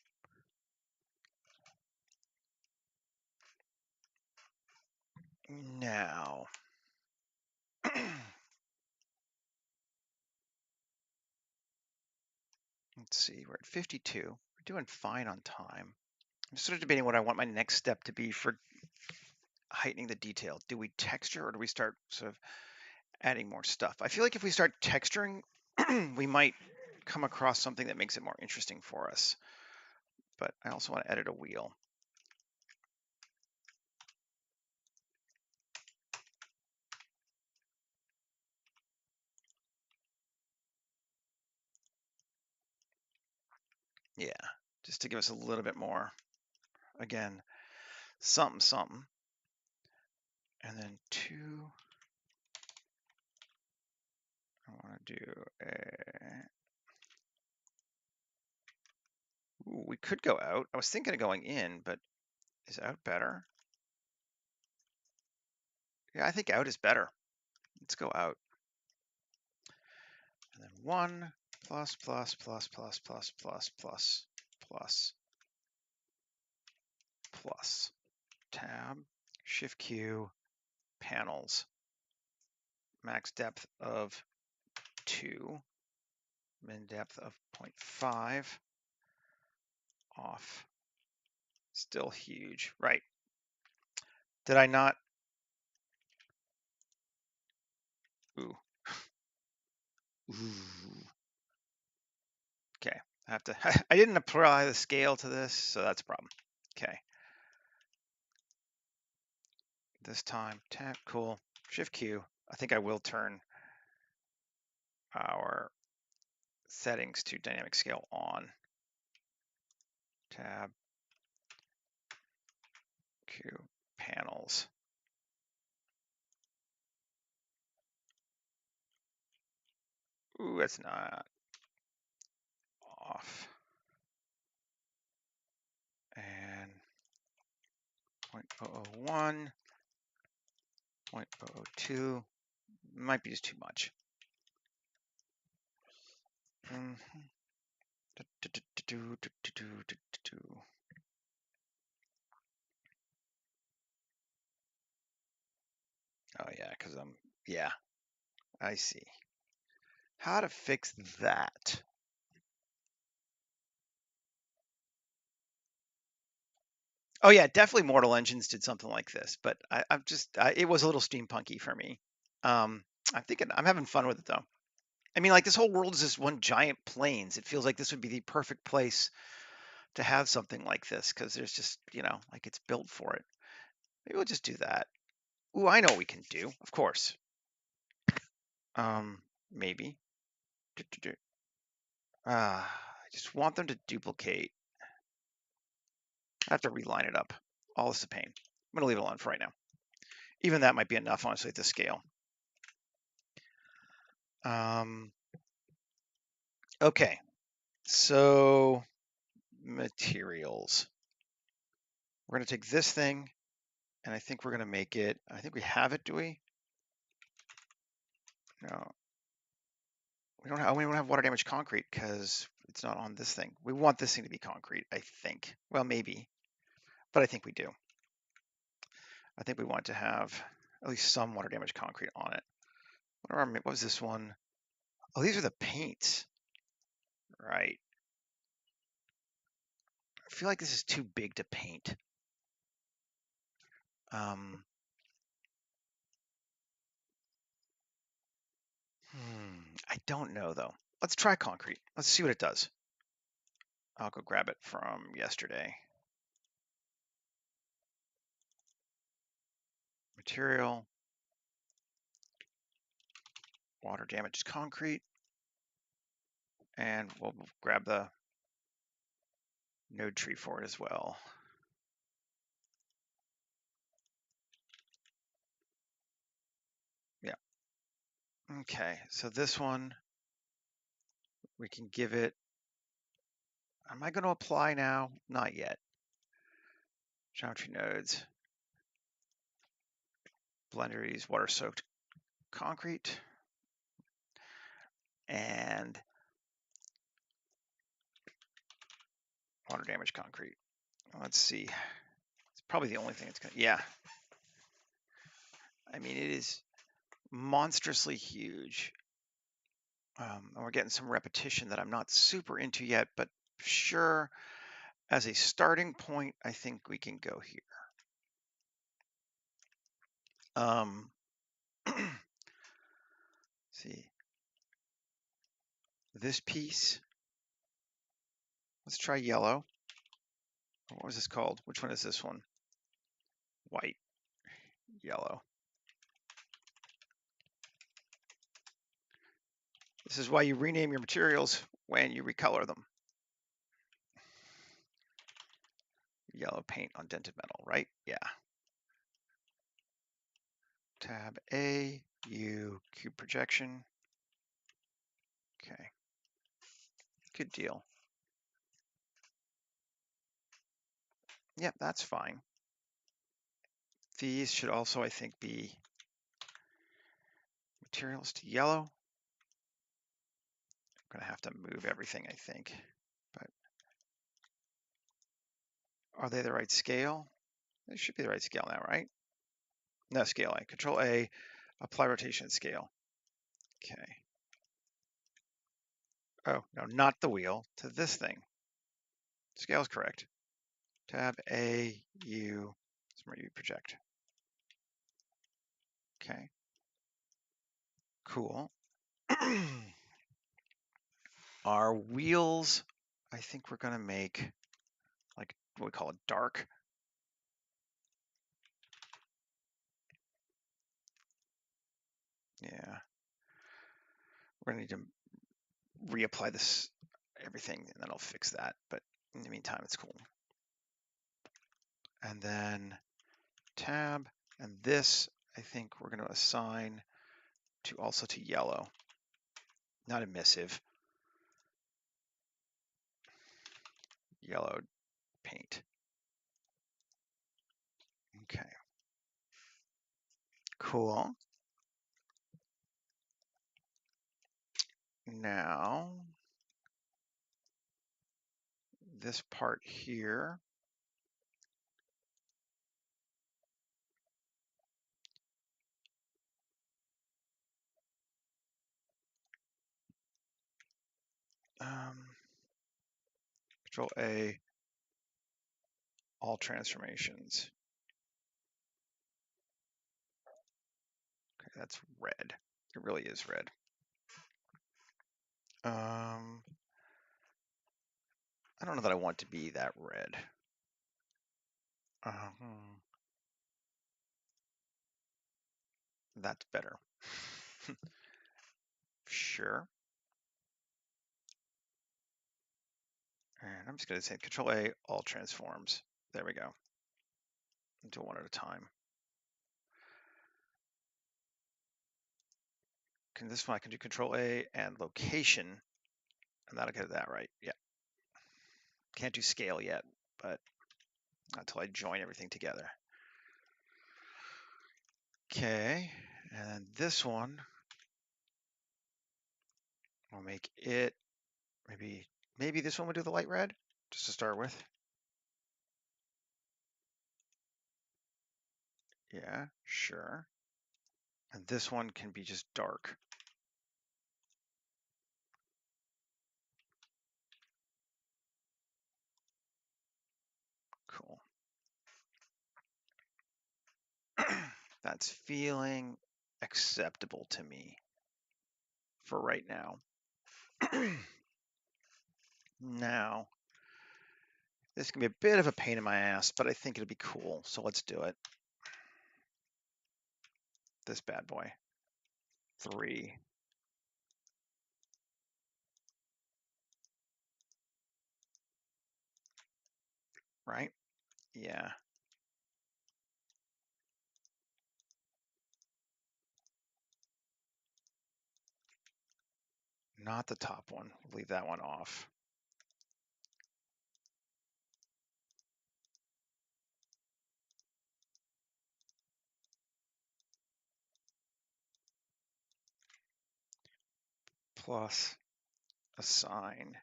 Now, let's see, we're at 52. We're doing fine on time. I'm sort of debating what I want my next step to be for heightening the detail. Do we texture or do we start sort of adding more stuff? I feel like if we start texturing, we might come across something that makes it more interesting for us. But I also want to edit a wheel. Yeah, just to give us a little bit more. Again, something, something. And then 2. I want to do a. Ooh, we could go out. I was thinking of going in, but is out better? Yeah, I think out is better. Let's go out. And then 1 plus plus plus plus plus plus plus plus plus tab Shift Q panels max depth of 2 min depth of 0.5 off. Still huge, right? Did I not? Ooh. Ooh. Okay, I have to. I didn't apply the scale to this, so that's a problem. Okay. This time, tab, cool. Shift Q. I think I will turn our settings to dynamic scale on. Tab, Q, panels. Ooh, that's not off. And 0.001, 0.002, might be just too much. Oh yeah, because yeah, I see. How to fix that? Oh yeah, definitely Mortal Engines did something like this, but it was a little steampunky for me. I'm having fun with it though. I mean, like this whole world is just one giant plains. It feels like this would be the perfect place to have something like this because there's just, like it's built for it. Maybe we'll just do that. Ooh, I know what we can do, of course. Maybe. I just want them to duplicate. I have to reline it up. All this is a pain. I'm gonna leave it alone for right now. Even that might be enough, honestly, at this scale. Okay, so materials. We're gonna take this thing, and I think we're gonna make it. I think we have it. Do we? No, we don't have. We don't have water damage concrete because it's not on this thing. We want this thing to be concrete. I think. Well, maybe, but I think we do. I think we want to have at least some water damage concrete on it. What was this one? Oh, these are the paints. Right. I feel like this is too big to paint. Um, I don't know though. Let's try concrete. Let's see what it does. I'll go grab it from yesterday. Material, water damaged concrete, and we'll grab the node tree for it as well. Yeah. Okay, so this one, we can give it, am I going to apply now? Not yet. Geometry nodes, Blenderies, water soaked concrete, and water damage concrete. Let's see. It's probably the only thing it's going to, yeah. I mean, it is monstrously huge. And we're getting some repetition that I'm not super into yet, but sure, as a starting point, I think we can go here. See, this piece, let's try yellow. What was this called? Which one is this one? White, yellow. This is why you rename your materials when you recolor them. Yellow paint on dented metal, right? Yeah. Tab A, U, cube projection. Okay. Good deal. Yep, that's fine. These should also, I think, be materials to yellow. I'm gonna have to move everything, I think, but are they the right scale? They should be the right scale now, right? No, scale A, Control A, apply rotation scale. Okay. Oh, no, not the wheel, to this thing. Scale is correct. Tab A, U, Smart U project. Okay. Cool. Our wheels, I think we're gonna make like what we call it dark. Yeah. We're gonna need to reapply this everything and then I'll fix that. But in the meantime, it's cool. And then tab, and this I think we're going to assign to also to yellow, not emissive. Yellow paint. Okay. Cool. Now, this part here, Control A, all transformations. Okay, that's red. It really is red. I don't know that I want to be that red. That's better. Sure. And I'm just going to say Control A, all transforms. There we go. Do one at a time. This one I can do Control A and location, and that'll get that right. Yeah. Can't do scale yet, but until I join everything together. Okay, and this one, I'll make it, maybe this one would do the light red, just to start with. Yeah, sure. And this one can be just dark. Cool. That's feeling acceptable to me for right now. Now, this can be a bit of a pain in my ass, but I think it'll be cool. So let's do it. This bad boy. 3. Right? Yeah. Not the top one. We'll leave that one off. Plus assign.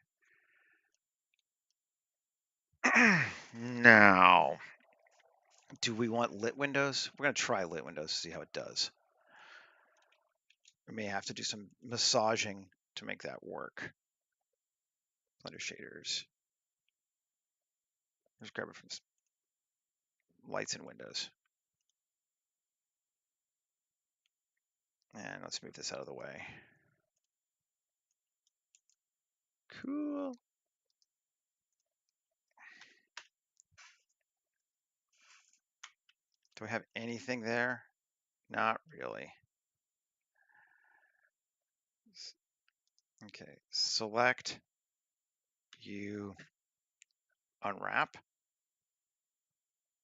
Now, do we want lit windows? We're going to try lit windows to see how it does. We may have to do some massaging to make that work. Blender shaders. Let's grab it from lights and windows. And let's move this out of the way. Cool. Do I have anything there? Not really. Okay, select, you unwrap.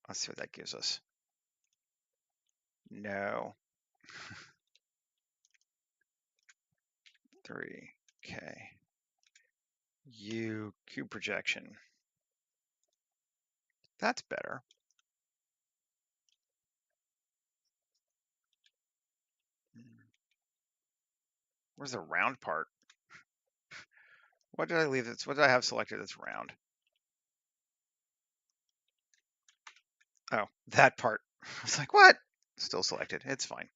Let's see what that gives us. No. 3, okay. You cube projection. That's better. Where's the round part? What did I leave? What did I have selected that's round? Oh, that part. I was like, what? Still selected. It's fine.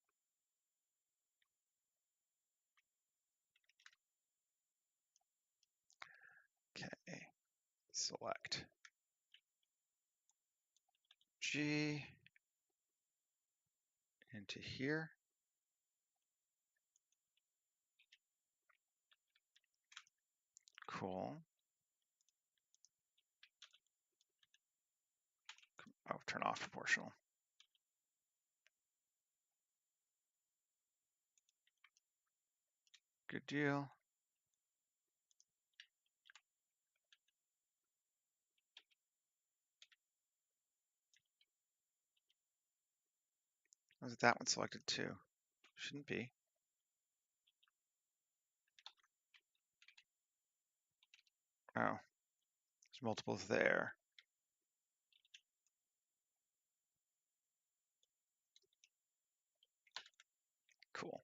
Okay. Select G into here. Cool. Oh, turn off proportional. Good deal. Was it that one selected too? Shouldn't be. Oh, there's multiples there. Cool.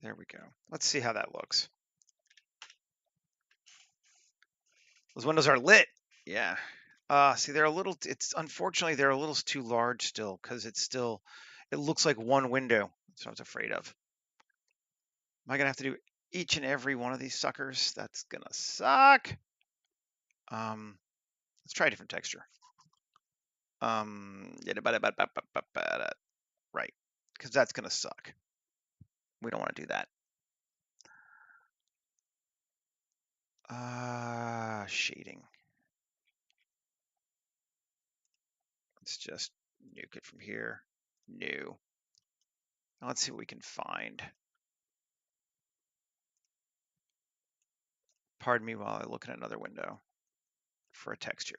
There we go. Let's see how that looks. Those windows are lit. Yeah. See, they're a little, unfortunately, they're a little too large still because it looks like one window. That's what I was afraid of. Am I going to have to do each and every one of these suckers. That's gonna suck. Let's try a different texture. Right, because that's gonna suck. We don't want to do that. Shading. Let's just nuke it from here. New. Now let's see what we can find. Pardon me while I look at another window for a texture.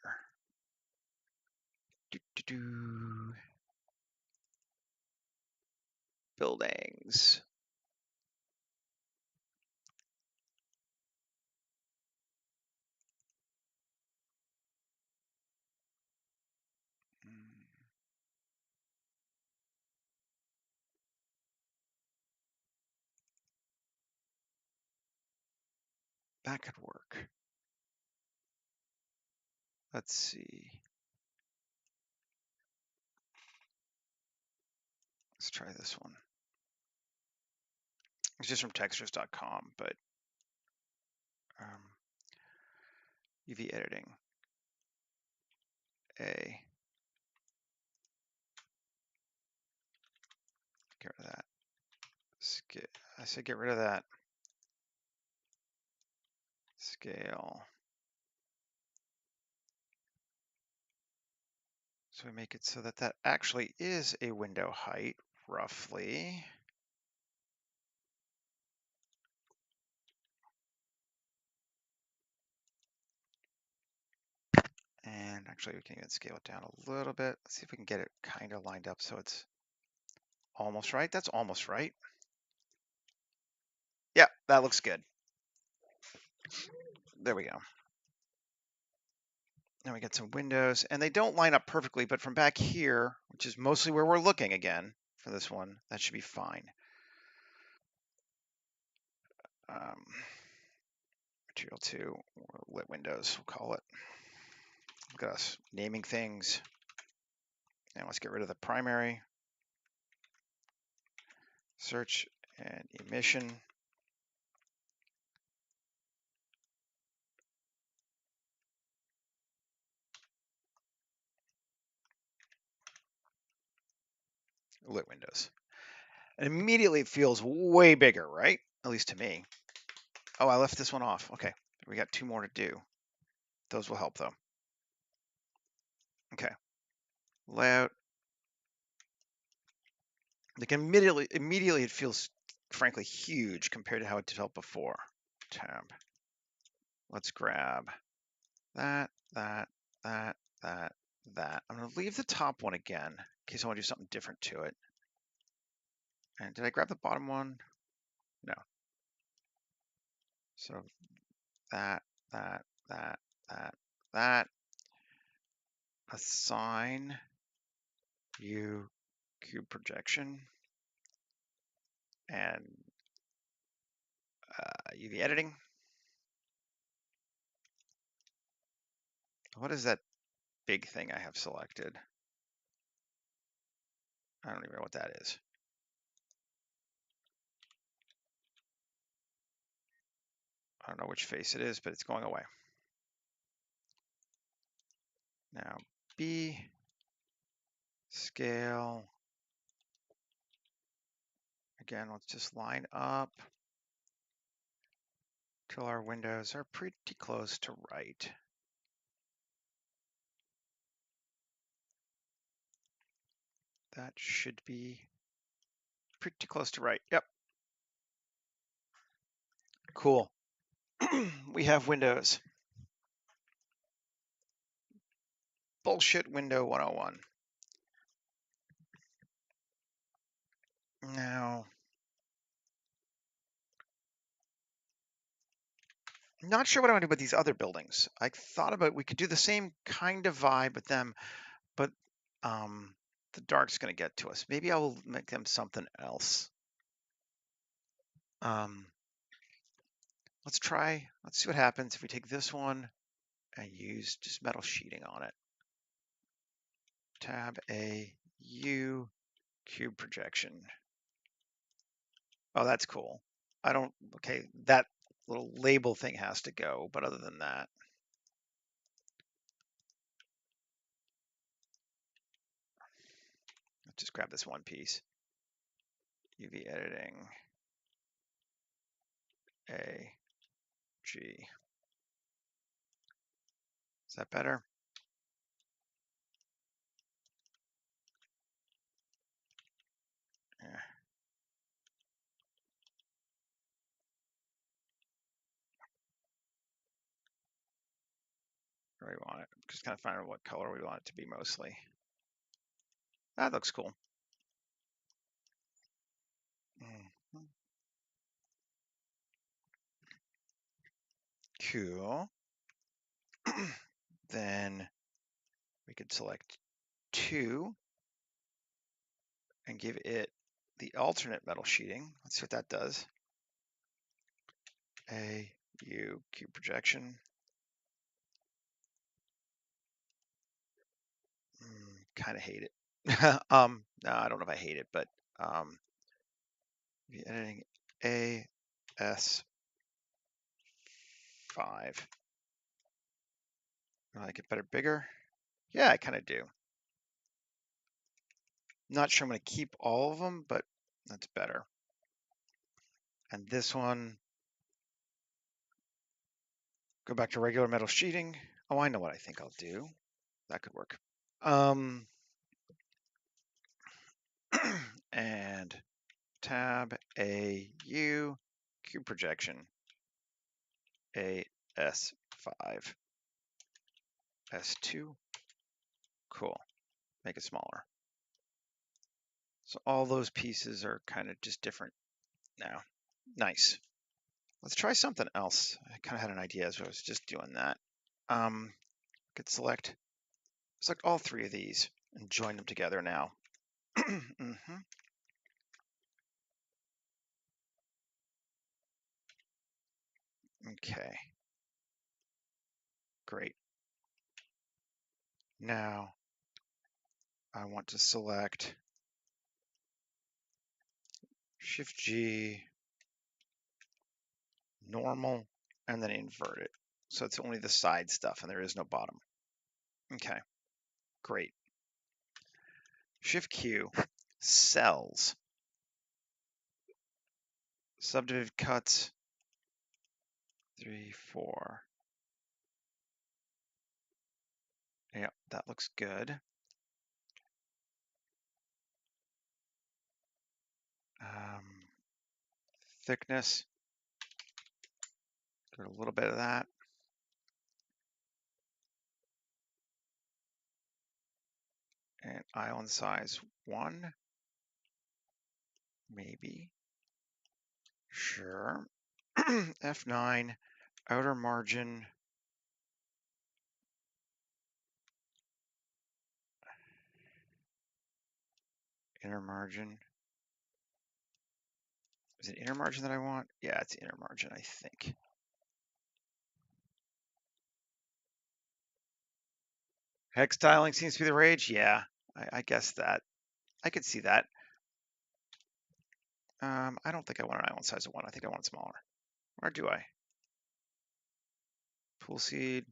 Buildings. That could work. Let's see. Let's try this one. It's just from textures.com, but UV editing. Get rid of that. I said get rid of that. Scale. So we make it so that that actually is a window height, roughly. And actually, we can even scale it down a little bit. Let's see if we can get it kind of lined up so it's almost right. That's almost right. Yeah, that looks good. There we go. Now we get some windows, and they don't line up perfectly, but from back here, which is mostly where we're looking again for this one, that should be fine. Material 2, or lit windows, we'll call it. Look at us naming things. And let's get rid of the primary. Search and emission. Lit windows. And immediately it feels way bigger, right? At least to me. Oh, I left this one off. Okay, we got 2 more to do. Those will help though. Okay, layout. Like immediately it feels frankly huge compared to how it felt before. Tab. Let's grab that. I'm gonna leave the top one again in case I want to do something different to it. And did I grab the bottom one? No. So that. Assign you cube projection and UV editing. What is that big thing I have selected? I don't even know what that is. I don't know which face it is, but it's going away. Now B, scale. Again, let's just line up till our windows are pretty close to right. That should be pretty close to right. Yep. Cool. We have windows. Bullshit window 101. Now, not sure what I want to do with these other buildings. I thought about we could do the same kind of vibe with them, but the dark's going to get to us. Maybe I will make them something else. Let's see what happens if we take this one and use just metal sheeting on it. Tab A, U, cube projection. Oh, that's cool. I don't, okay, that little label thing has to go, but other than that, let's just grab this one piece. UV editing, A, G. Is that better? Yeah. Where we want it. Just kind of find out what color we want it to be mostly. That looks cool. Mhm. Cool. Then we could select 2 and give it the alternate metal sheeting. Let's see what that does. A, U, cube projection. Kind of hate it. No, I don't know if I hate it, but editing AS5. I like it better, bigger. Yeah, I kind of do. Not sure I'm going to keep all of them, but that's better. And this one, go back to regular metal sheeting. Oh, I know what I think I'll do. That could work. And tab AU cube projection AS5 S2. Cool. Make it smaller. So all those pieces are kind of just different now. Nice. Let's try something else. I kind of had an idea as I was just doing that. Could select all 3 of these and join them together now. Okay. Great. Now I want to select Shift G, normal, and then invert it. So it's only the side stuff and there is no bottom. Okay, great. Shift Q, cells, subdivided cuts, 3, 4. Yeah, that looks good. Thickness, do a little bit of that. And island size 1, maybe. Sure. F9, outer margin. Inner margin. Is it inner margin that I want? Yeah, it's inner margin, I think. Hex tiling seems to be the rage. Yeah, I guess that. I could see that. I don't think I want an island size of 1. I think I want it smaller. Or do I? Pool seed.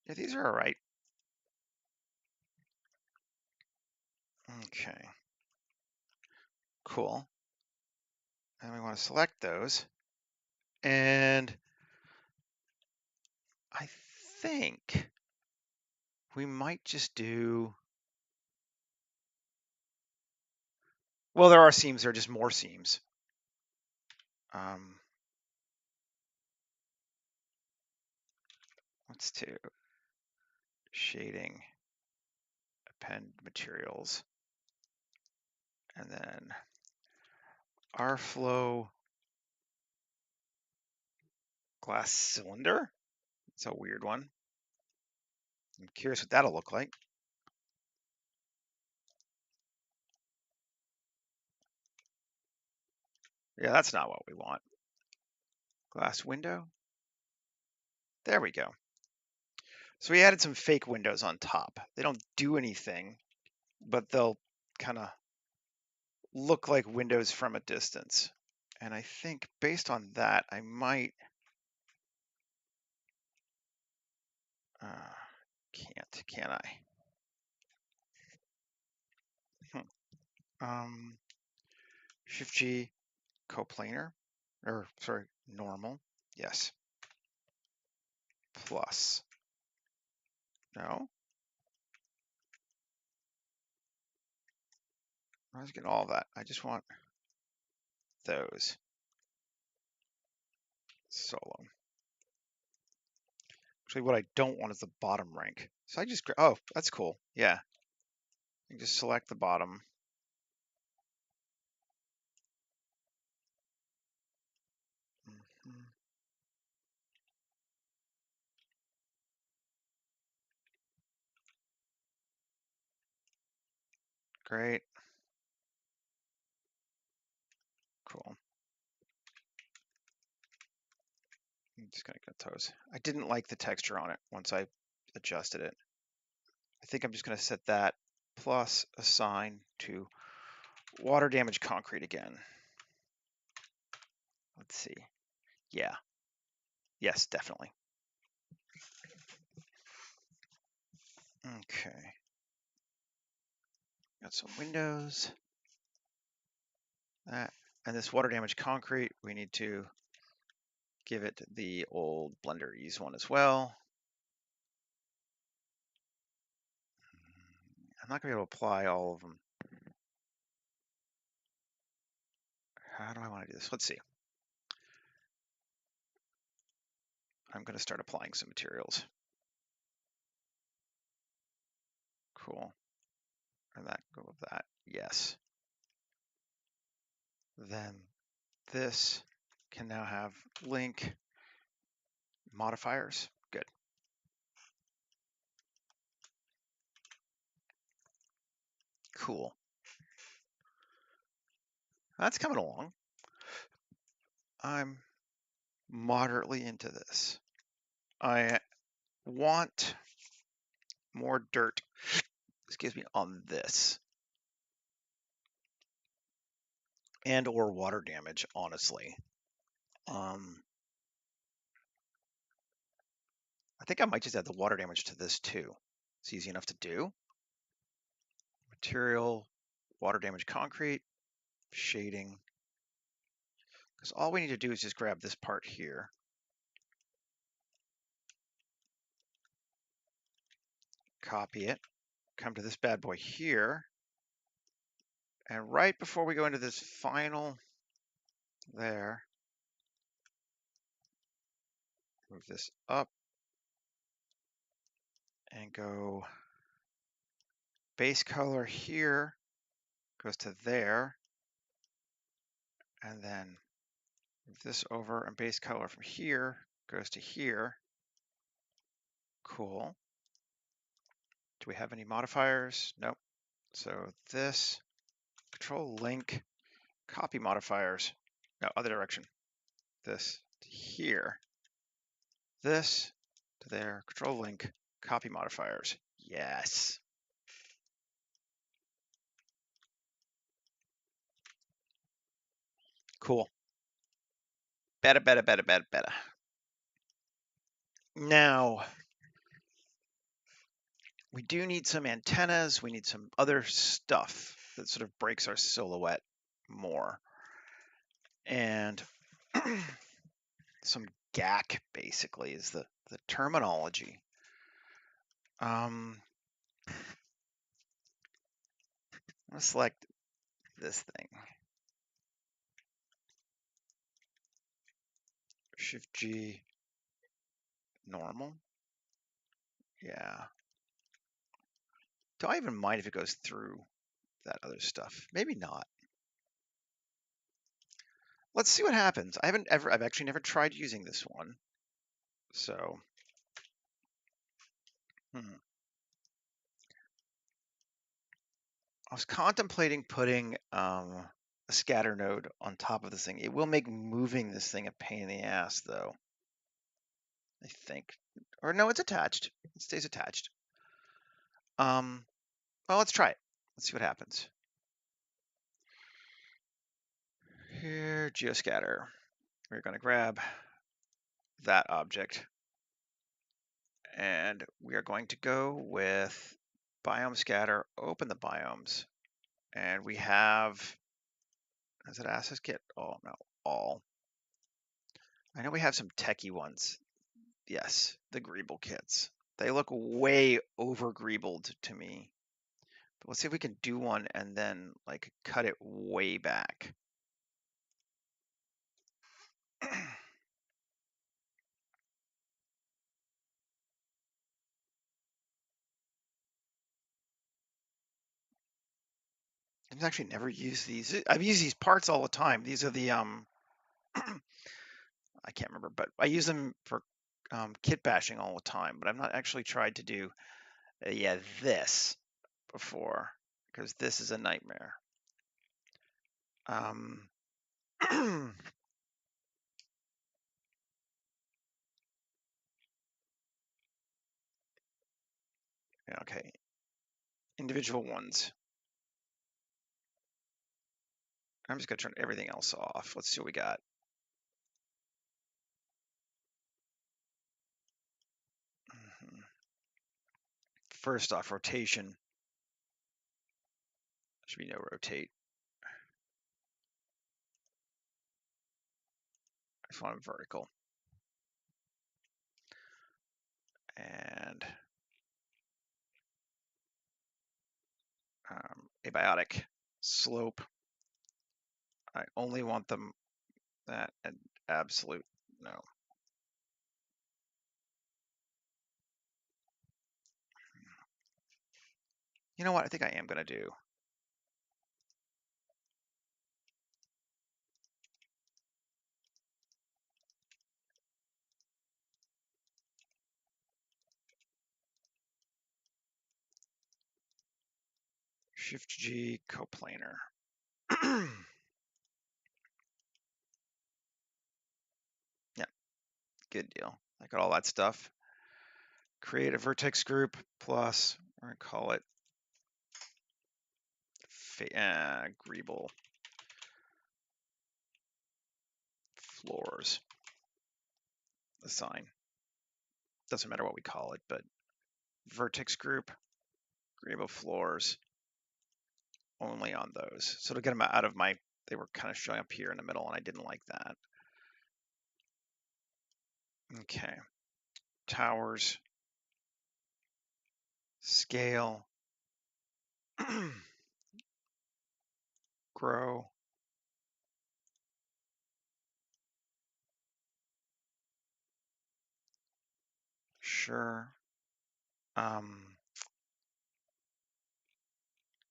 Yeah, these are all right. Okay. Cool. And we want to select those. And I think we might just do, well, there are seams, there are just more seams. Let's do shading, append materials, and then our flow glass cylinder. It's a weird one. I'm curious what that'll look like. Yeah, that's not what we want. Glass window. There we go. So we added some fake windows on top. They don't do anything, but they'll kind of look like windows from a distance. And I think based on that, I might, can I? Shift G, coplanar, or sorry, normal, yes. Plus, no. I was getting all of that. I just want those. Solo. Actually, what I don't want is the bottom rank. So I just, oh, that's cool. Yeah. You just select the bottom. Great. Cool. I'm just gonna get those. I didn't like the texture on it once I adjusted it. I think I'm just gonna set that plus assign to water damage concrete again. Let's see. Yeah. Yes, definitely. Okay. Got some windows. That and this water damage concrete, we need to give it the old Blender Ease one as well. I'm not gonna be able to apply all of them. How do I want to do this? Let's see. I'm going to start applying some materials. Cool. And that go with that. Yes. Then this can now have link modifiers. Good. Cool. That's coming along. I'm moderately into this. I want more dirt, excuse me, on this. And or water damage, honestly. I think I might just add the water damage to this too. It's easy enough to do. Material, water damage concrete, shading. Because all we need to do is just grab this part here. Copy it, come to this bad boy here. And right before we go into this final there, move this up and go base color here goes to there. And then move this over and base color from here goes to here. Cool. Do we have any modifiers? Nope. So this, control link, copy modifiers. No, other direction. This to here. This to there, control link, copy modifiers. Yes. Cool. Better, better, better, better, better. Now, we do need some antennas. We need some other stuff that sort of breaks our silhouette more. And some GAC, basically, is the terminology. I'm going to select this thing. Shift G, normal. Yeah. Do I even mind if it goes through that other stuff? Maybe not. Let's see what happens. I've actually never tried using this one. So, I was contemplating putting a scatter node on top of this thing. It will make moving this thing a pain in the ass, though. I think. Or no, it's attached. It stays attached. Well, let's try it. Let's see what happens. here, geoscatter. We're going to grab that object and we are going to go with biome scatter, open the biomes, and we have, is it access kit? Oh no, all. I know we have some techie ones. Yes, the greeble kits. They look way over greebled to me. But let's see if we can do one and then like cut it way back. I've actually never used these. I've used these parts all the time. These are the I can't remember, but I use them for kit bashing all the time. But I've not actually tried to do yeah this before because this is a nightmare. Okay, individual ones. I'm just gonna turn everything else off. Let's see what we got. First off, rotation. Should be no rotate. I just want vertical. And abiotic slope. I only want them that and absolute no. You know what? I think I am gonna do. Shift G coplanar. Yeah, good deal. I got all that stuff. Create a vertex group plus, we're gonna call it greeble floors. Assign. Doesn't matter what we call it, but vertex group, greeble floors, only on those. So to get them out of my, they were kind of showing up here in the middle and I didn't like that. Okay, towers, scale, grow, sure,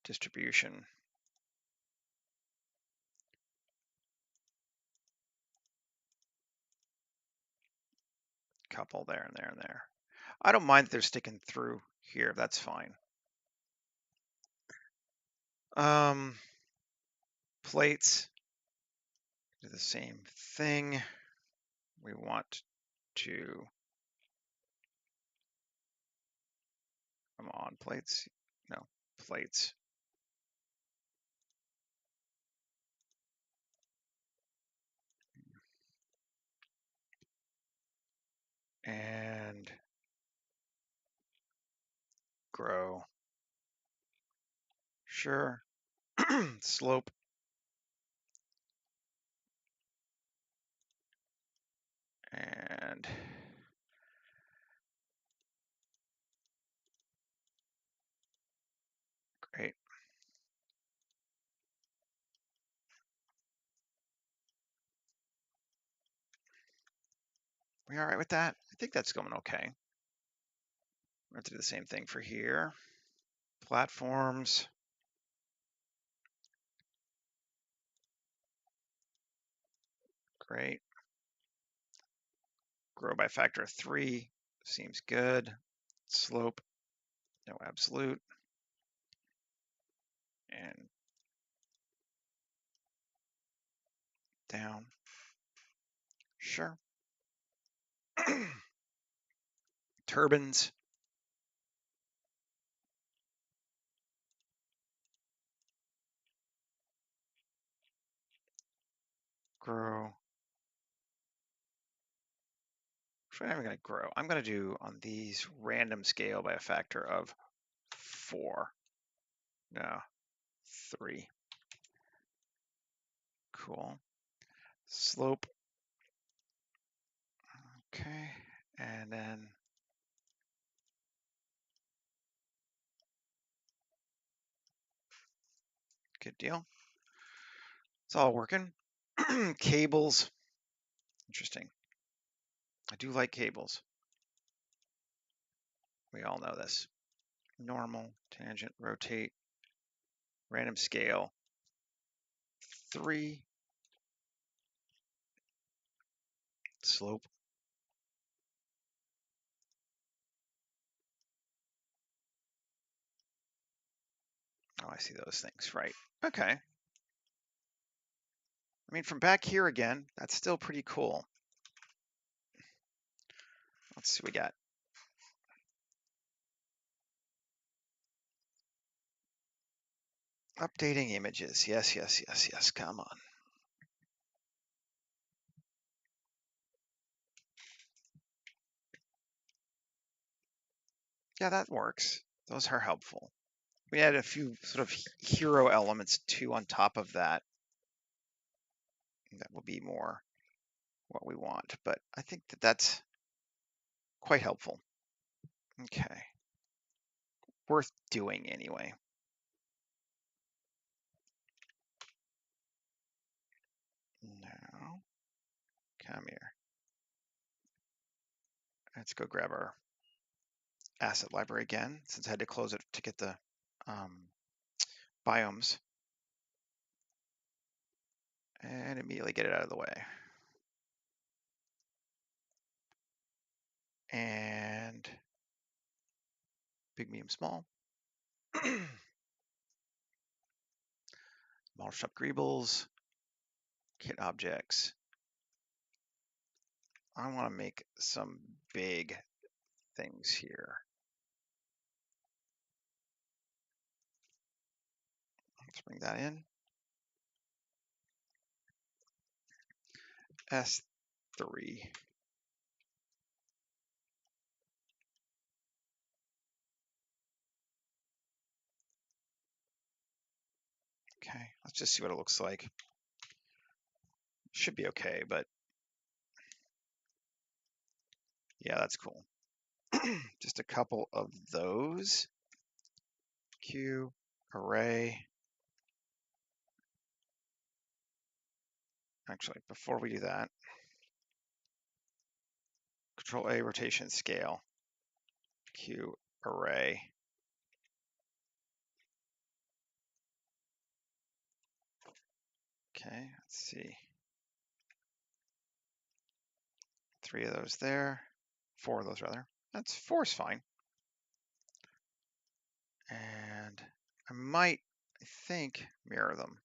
distribution, couple there and there and there. I don't mind that they're sticking through here, that's fine. Plates, do the same thing. We want to, come on, plates, no, plates. And grow, sure, slope, and great. We all right with that? I think that's going okay. We're going to do the same thing for here. Platforms. Great. Grow by factor of 3. Seems good. Slope. No absolute. And down. Sure. Turbines. grow. Actually, I'm not even going to grow. I'm going to do on these random scale by a factor of 4. No, 3. Cool. Slope. Okay. And then good deal. It's all working. Cables. Interesting. I do like cables. We all know this. Normal, tangent, rotate, random scale. 3. Slope. Oh, I see those things. Right. Okay. I mean, from back here again, that's still pretty cool. Let's see what we got. Updating images. Yes, yes, yes, yes. Come on. Yeah, that works. Those are helpful. We add a few sort of hero elements too on top of that. That will be more what we want, but I think that that's quite helpful. Okay. Worth doing anyway. Now, come here. Let's go grab our asset library again, since I had to close it to get the biomes. And immediately get it out of the way. And big, medium, small. Model shop greebles, kit objects. I want to make some big things here. Let's bring that in. S3. Okay, let's just see what it looks like. Should be okay, but yeah, that's cool. Just a couple of those. Queue, array. Actually, before we do that, Control A, rotation scale. Queue, array. Okay, let's see. 3 of those there. 4 of those rather. That's 4 is fine. And I might, I think, mirror them.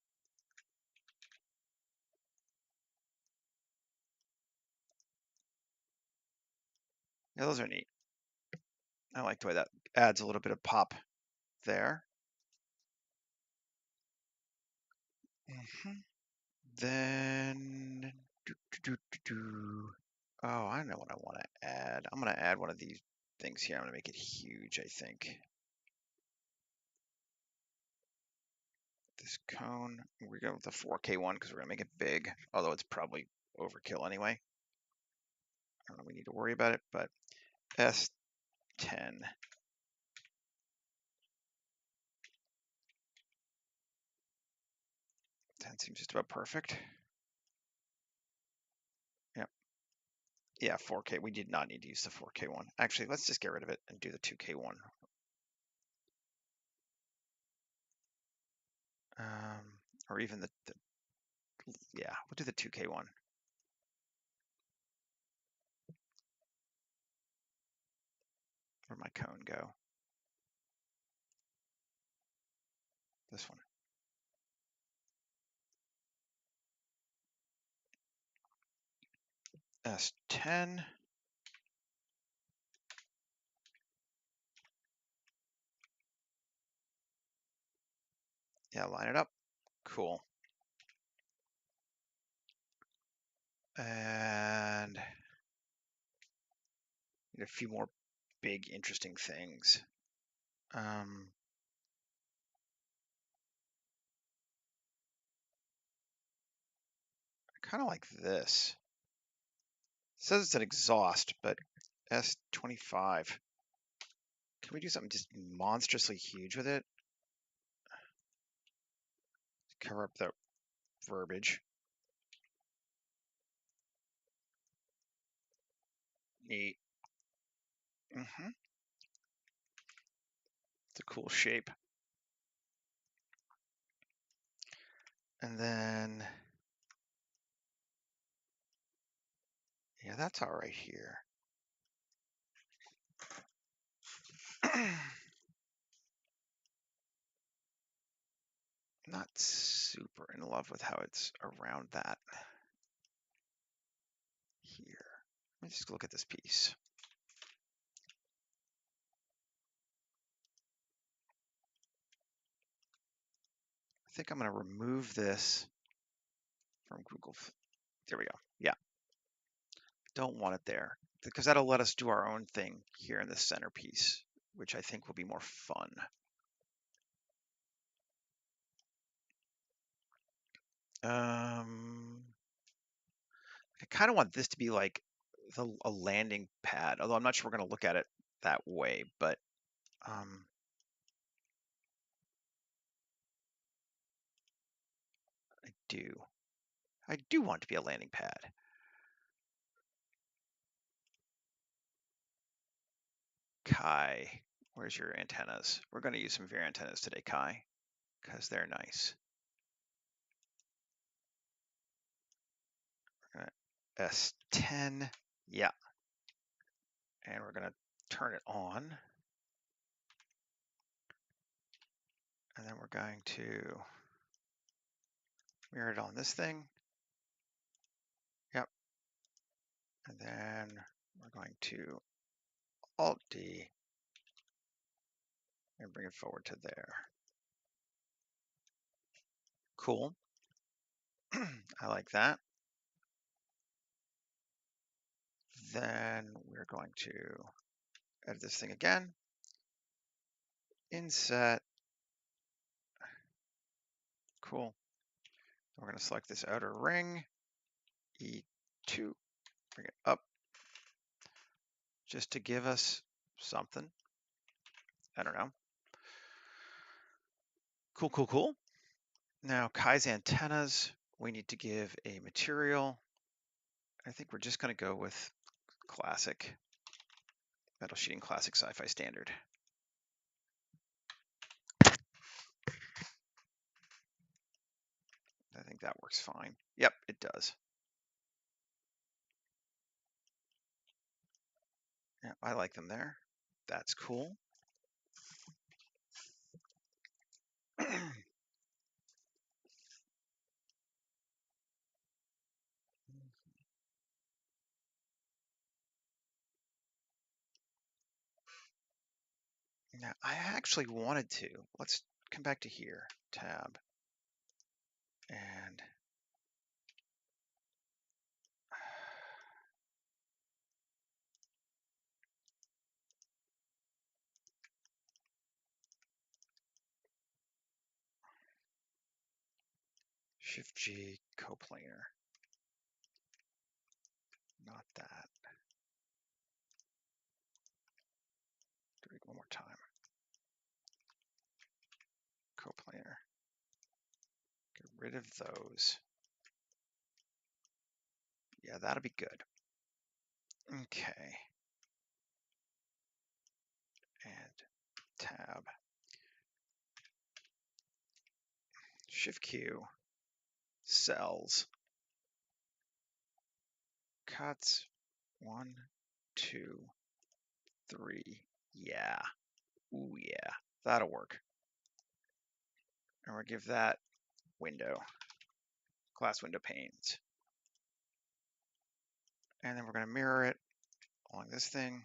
Yeah, those are neat. I like the way that adds a little bit of pop there. Then, oh, I know what I want to add. I'm going to add one of these things here. I'm going to make it huge, I think. This cone, we're going with the 4K one because we're going to make it big, although it's probably overkill anyway. I don't know, we need to worry about it, but S10. 10 seems just about perfect. Yep. Yeah, 4K. We did not need to use the 4K one. Actually, let's just get rid of it and do the 2K one. Or even yeah, we'll do the 2K one. Where'd my cone go? This one. S10. Yeah, line it up. Cool. And need a few more big, interesting things. I kind of like this. It says it's an exhaust, but S25. Can we do something just monstrously huge with it? Cover up the verbiage. Neat. It's a cool shape. And then, yeah, that's all right here. Not super in love with how it's around that here. Let me just look at this piece. I think I'm going to remove this from Google. There we go. Yeah. Don't want it there because that'll let us do our own thing here in the centerpiece, which I think will be more fun. I kind of want this to be like a landing pad, although I'm not sure we're going to look at it that way, but I do. I do want it to be a landing pad. Kai, where's your antennas? We're going to use some of your antennas today, Kai, because they're nice. S10, yeah. And we're going to turn it on. And then we're going to mirror it on this thing. Yep. And then we're going to Alt-D and bring it forward to there. Cool. I like that. Then we're going to edit this thing again. Inset. Cool. We're going to select this outer ring, E2, bring it up, just to give us something. I don't know. Cool, cool, cool. Now, Kai's antennas, we need to give a material. I think we're just going to go with classic, metal sheeting classic Sci-Fi standard. I think that works fine. Yep, it does. Yeah, I like them there. That's cool. Now, I actually wanted to. Let's come back to here, tab, and Shift-G, coplanar. Not that. Do it one more time. Coplanar. Get rid of those. Yeah, that'll be good. Okay. And tab. Shift-Q. Cells. Cuts. 1, 2, 3. Yeah. Ooh, yeah. That'll work. And we'll give that window. Glass window panes. And then we're going to mirror it along this thing.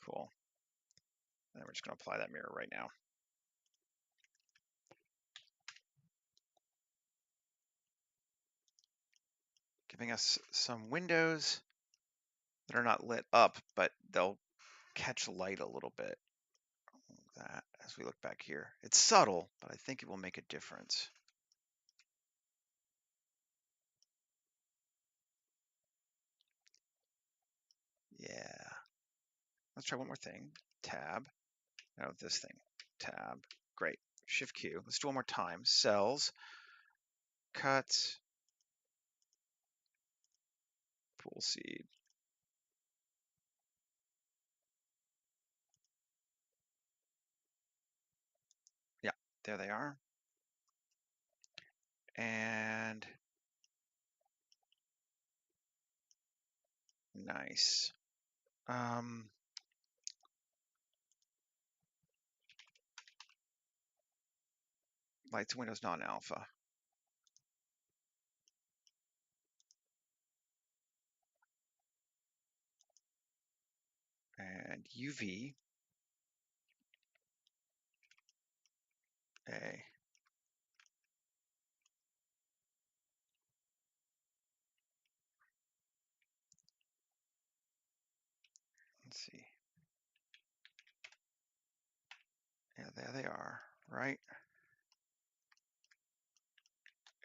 Cool. And then we're just going to apply that mirror right now. giving us some windows that are not lit up, but they'll catch light a little bit. That as we look back here, it's subtle, but I think it will make a difference. Yeah. Let's try one more thing. Tab. Now this thing. Tab. Great. Shift Q. Let's do one more time. Cells. Cut. Pool seed. Yeah, there they are. And nice. Lights Windows non-alpha. And UV. A. Let's see. Yeah, there they are, right?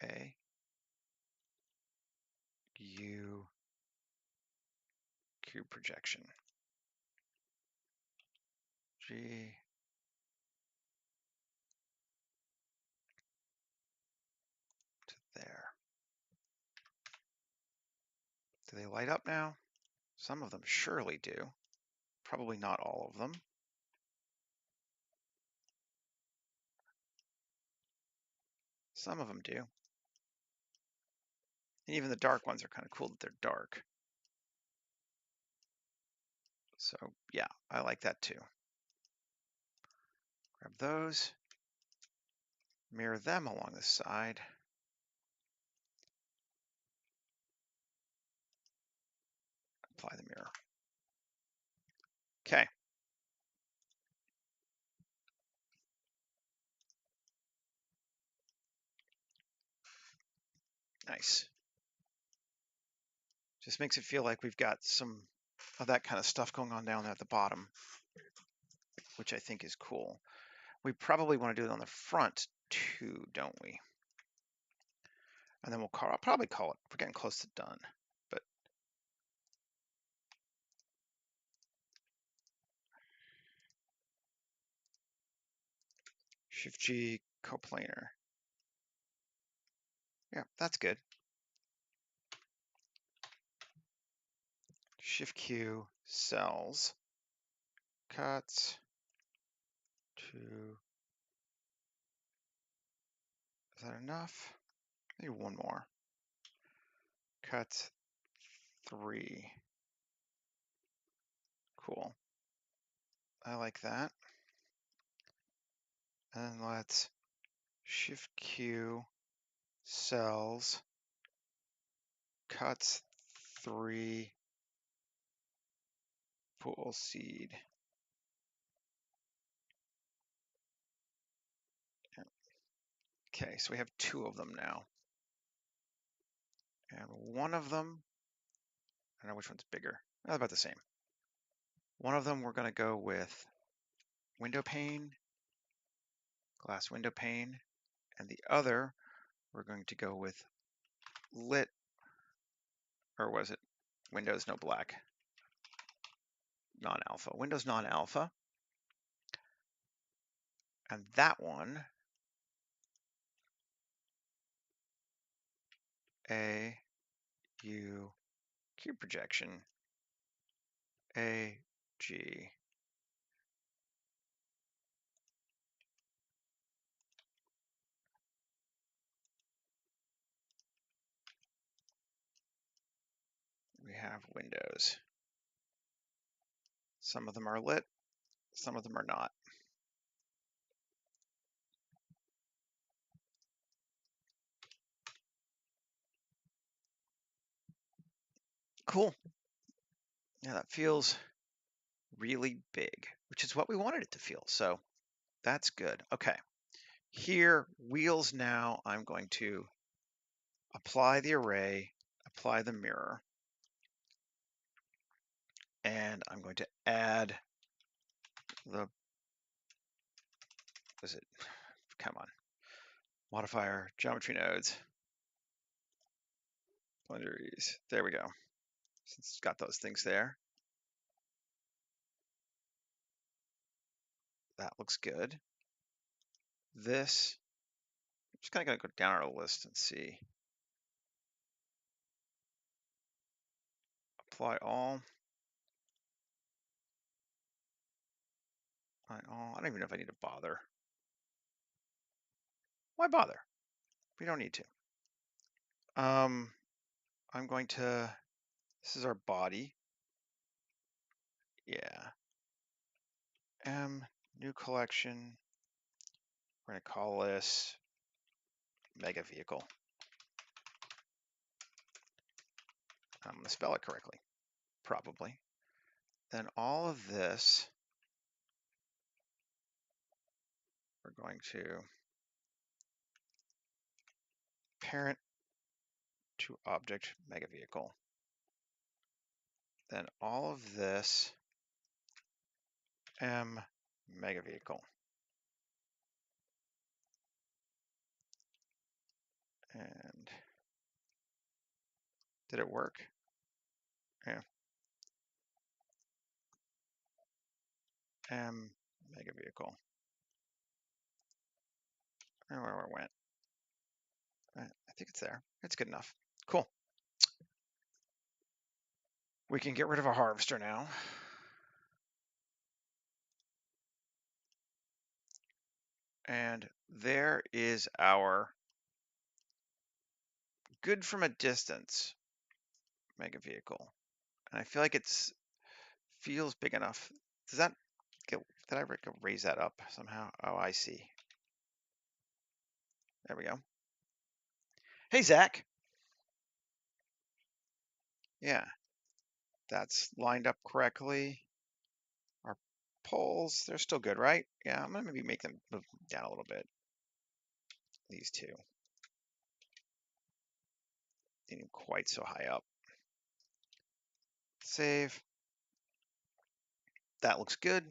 A. U. Cube projection. G. To there. Do they light up now? Some of them surely do. Probably not all of them. Some of them do. And even the dark ones are kind of cool that they're dark. So yeah, I like that too. Grab those, mirror them along the side. Apply the mirror. Okay. Nice. Just makes it feel like we've got some of that kind of stuff going on down there at the bottom, which I think is cool. We probably want to do it on the front too, don't we? And then I'll probably call it, we're getting close to done, but Shift G, coplanar. Yeah, that's good. Shift Q, cells, cuts, 2. Is that enough? Maybe one more. Cut 3. Cool. I like that. And let's Shift Q, cells, cuts 3, pool seed. Okay, so we have 2 of them now. And one of them, I don't know which one's bigger. They're about the same. One of them we're going to go with window pane, glass window pane, and the other we're going to go with lit, or was it Windows no black? Non-alpha. Windows non-alpha. And that one, A, U, cube projection, A, G. We have windows. Some of them are lit, some of them are not. Cool. Yeah, that feels really big, which is what we wanted it to feel. So that's good. Okay. Here, wheels now, I'm going to apply the array, apply the mirror. And I'm going to add the, come on, modifier, geometry nodes, boundaries. There we go. Since it's got those things there. That looks good. This, I'm just kind of going to go down our list and see. Apply all. I don't even know if I need to bother. Why bother? We don't need to. I'm going to, this is our body. Yeah. New collection. We're going to call this megavehicle. I'm going to spell it correctly, probably. Then all of this, we're going to parent to object megavehicle. Then all of this megavehicle. And did it work? Yeah. Megavehicle. I don't know where it went. I think it's there. It's good enough. Cool. We can get rid of a harvester now. And there is our good from a distance megavehicle. And I feel like it's feels big enough. Does that get, did I raise that up somehow? Oh, I see. There we go. Hey, Zach. Yeah, that's lined up correctly. Our poles, they're still good, right? Yeah, I'm gonna maybe make them move down a little bit. These two. Didn't quite so high up. Save. That looks good.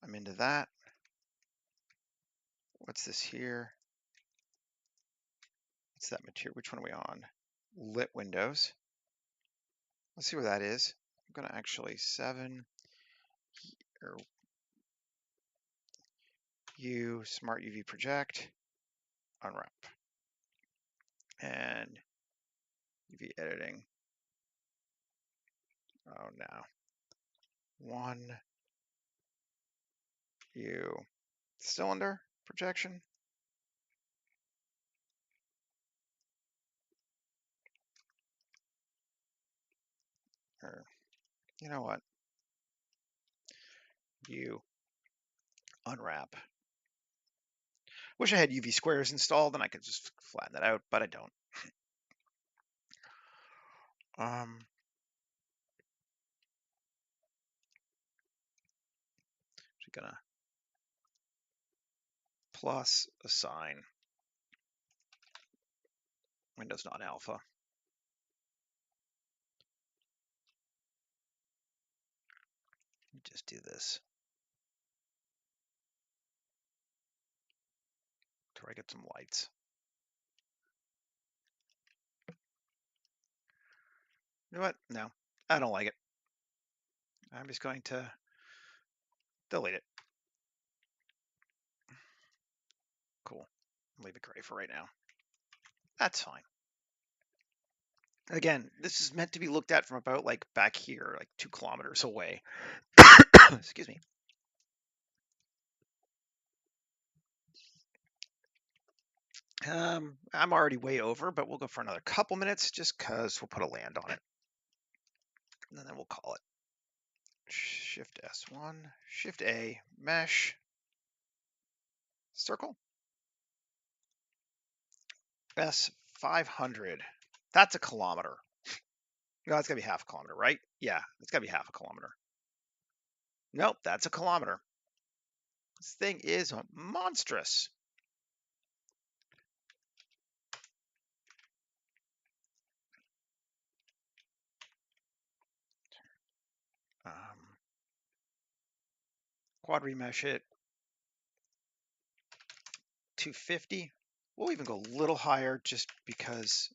I'm into that. What's this here? What's that material? Which one are we on? Lit windows. Let's see where that is. I'm gonna actually 7 or U smart UV project, unwrap, and UV editing. Oh no. 1 U cylinder projection. Or you know what? U unwrap. Wish I had UV squares installed and I could just flatten that out, but I don't. Just gonna plus assign Windows not alpha. Just do this. Till I get some lights. You know what? No, I don't like it. I'm just going to delete it. Cool. Leave it gray for right now. That's fine. Again, this is meant to be looked at from about like back here, like 2 kilometers away. Excuse me. I'm already way over, but we'll go for another couple minutes just because we'll put a land on it. And then we'll call it Shift S1, Shift A, mesh, circle, S500. That's a kilometer. No, it's gotta be half a kilometer, right? Yeah, it's gotta be half a kilometer. Nope, that's a kilometer. This thing is monstrous. quad remesh it, 250. We'll even go a little higher just because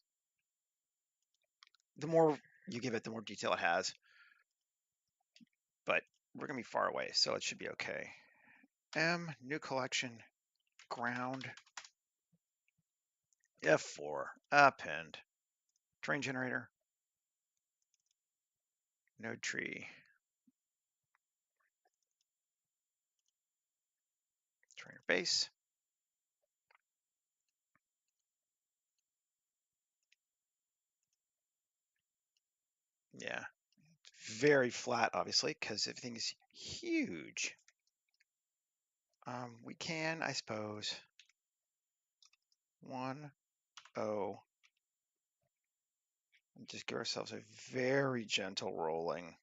the more you give it, the more detail it has. But we're gonna be far away, so it should be okay. New collection, ground, F4, append, terrain generator, node tree, trainer base. Yeah, very flat, obviously, because everything is huge. We can, I suppose, 1, 0, and just give ourselves a very gentle rolling.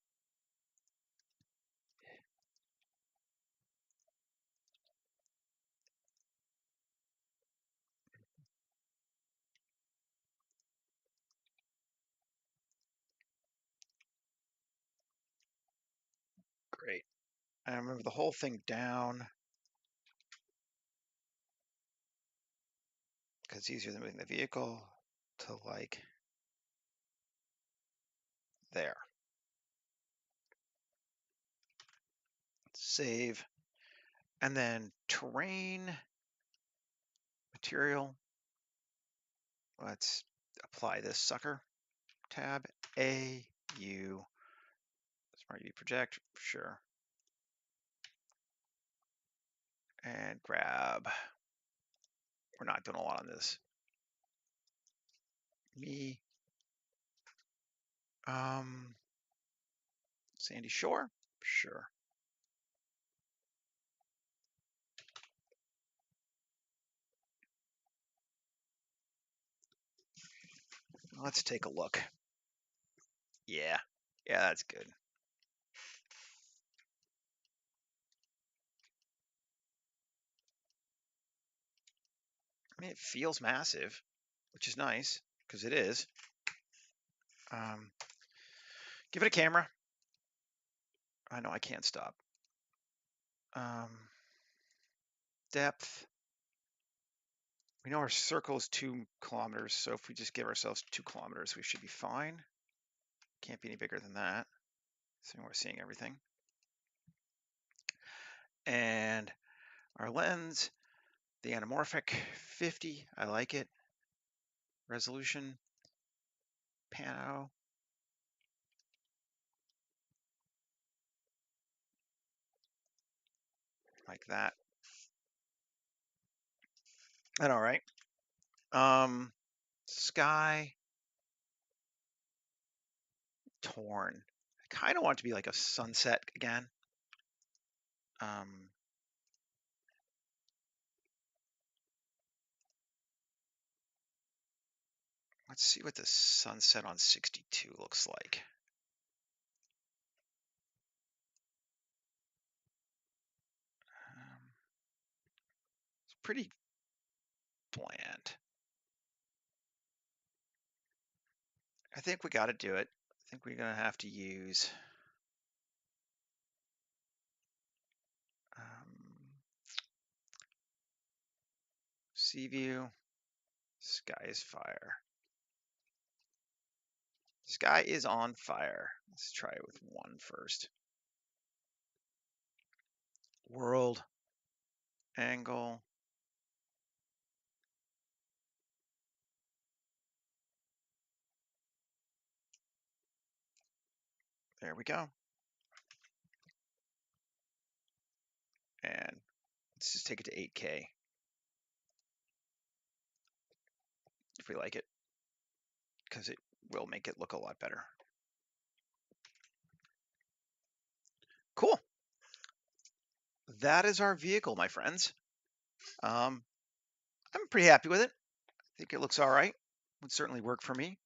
Great. And remember the whole thing down because it's easier than moving the vehicle to like there. Save. And then terrain, material. Let's apply this sucker. Tab A, U, Smart UV project, sure. And grab. We're not doing a lot on this. Me. Sandy Shore, sure. Let's take a look. Yeah, that's good. I mean, it feels massive, which is nice because it is. Give it a camera. I know I can't stop. Depth. We know our circle is 2 kilometers, so if we just give ourselves 2 kilometers, we should be fine. Can't be any bigger than that. So we're seeing everything. And our lens, the anamorphic 50, I like it. Resolution, pano. Like that. And all right. Sky, torn. I kind of want it to be like a sunset again. Let's see what the sunset on 62 looks like. It's pretty bland. I think we got to do it. I think we're going to have to use sea view. Sky is fire. Sky is on fire. Let's try it with 1 first. World, angle. There we go. And let's just take it to 8K if we like it, because it will make it look a lot better. Cool. That is our vehicle, my friends. I'm pretty happy with it. I think it looks all right. Would certainly work for me.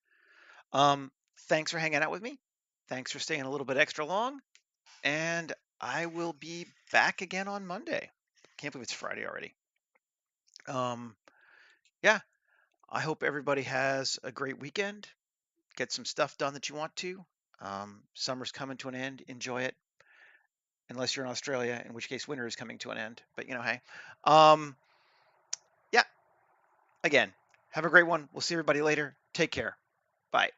Thanks for hanging out with me. Thanks for staying a little bit extra long. And I will be back again on Monday. Can't believe it's Friday already. Yeah, I hope everybody has a great weekend. Get some stuff done that you want to. Summer's coming to an end. Enjoy it. unless you're in Australia, in which case winter is coming to an end. But hey, um, yeah. Again, have a great one. We'll see everybody later. Take care. Bye.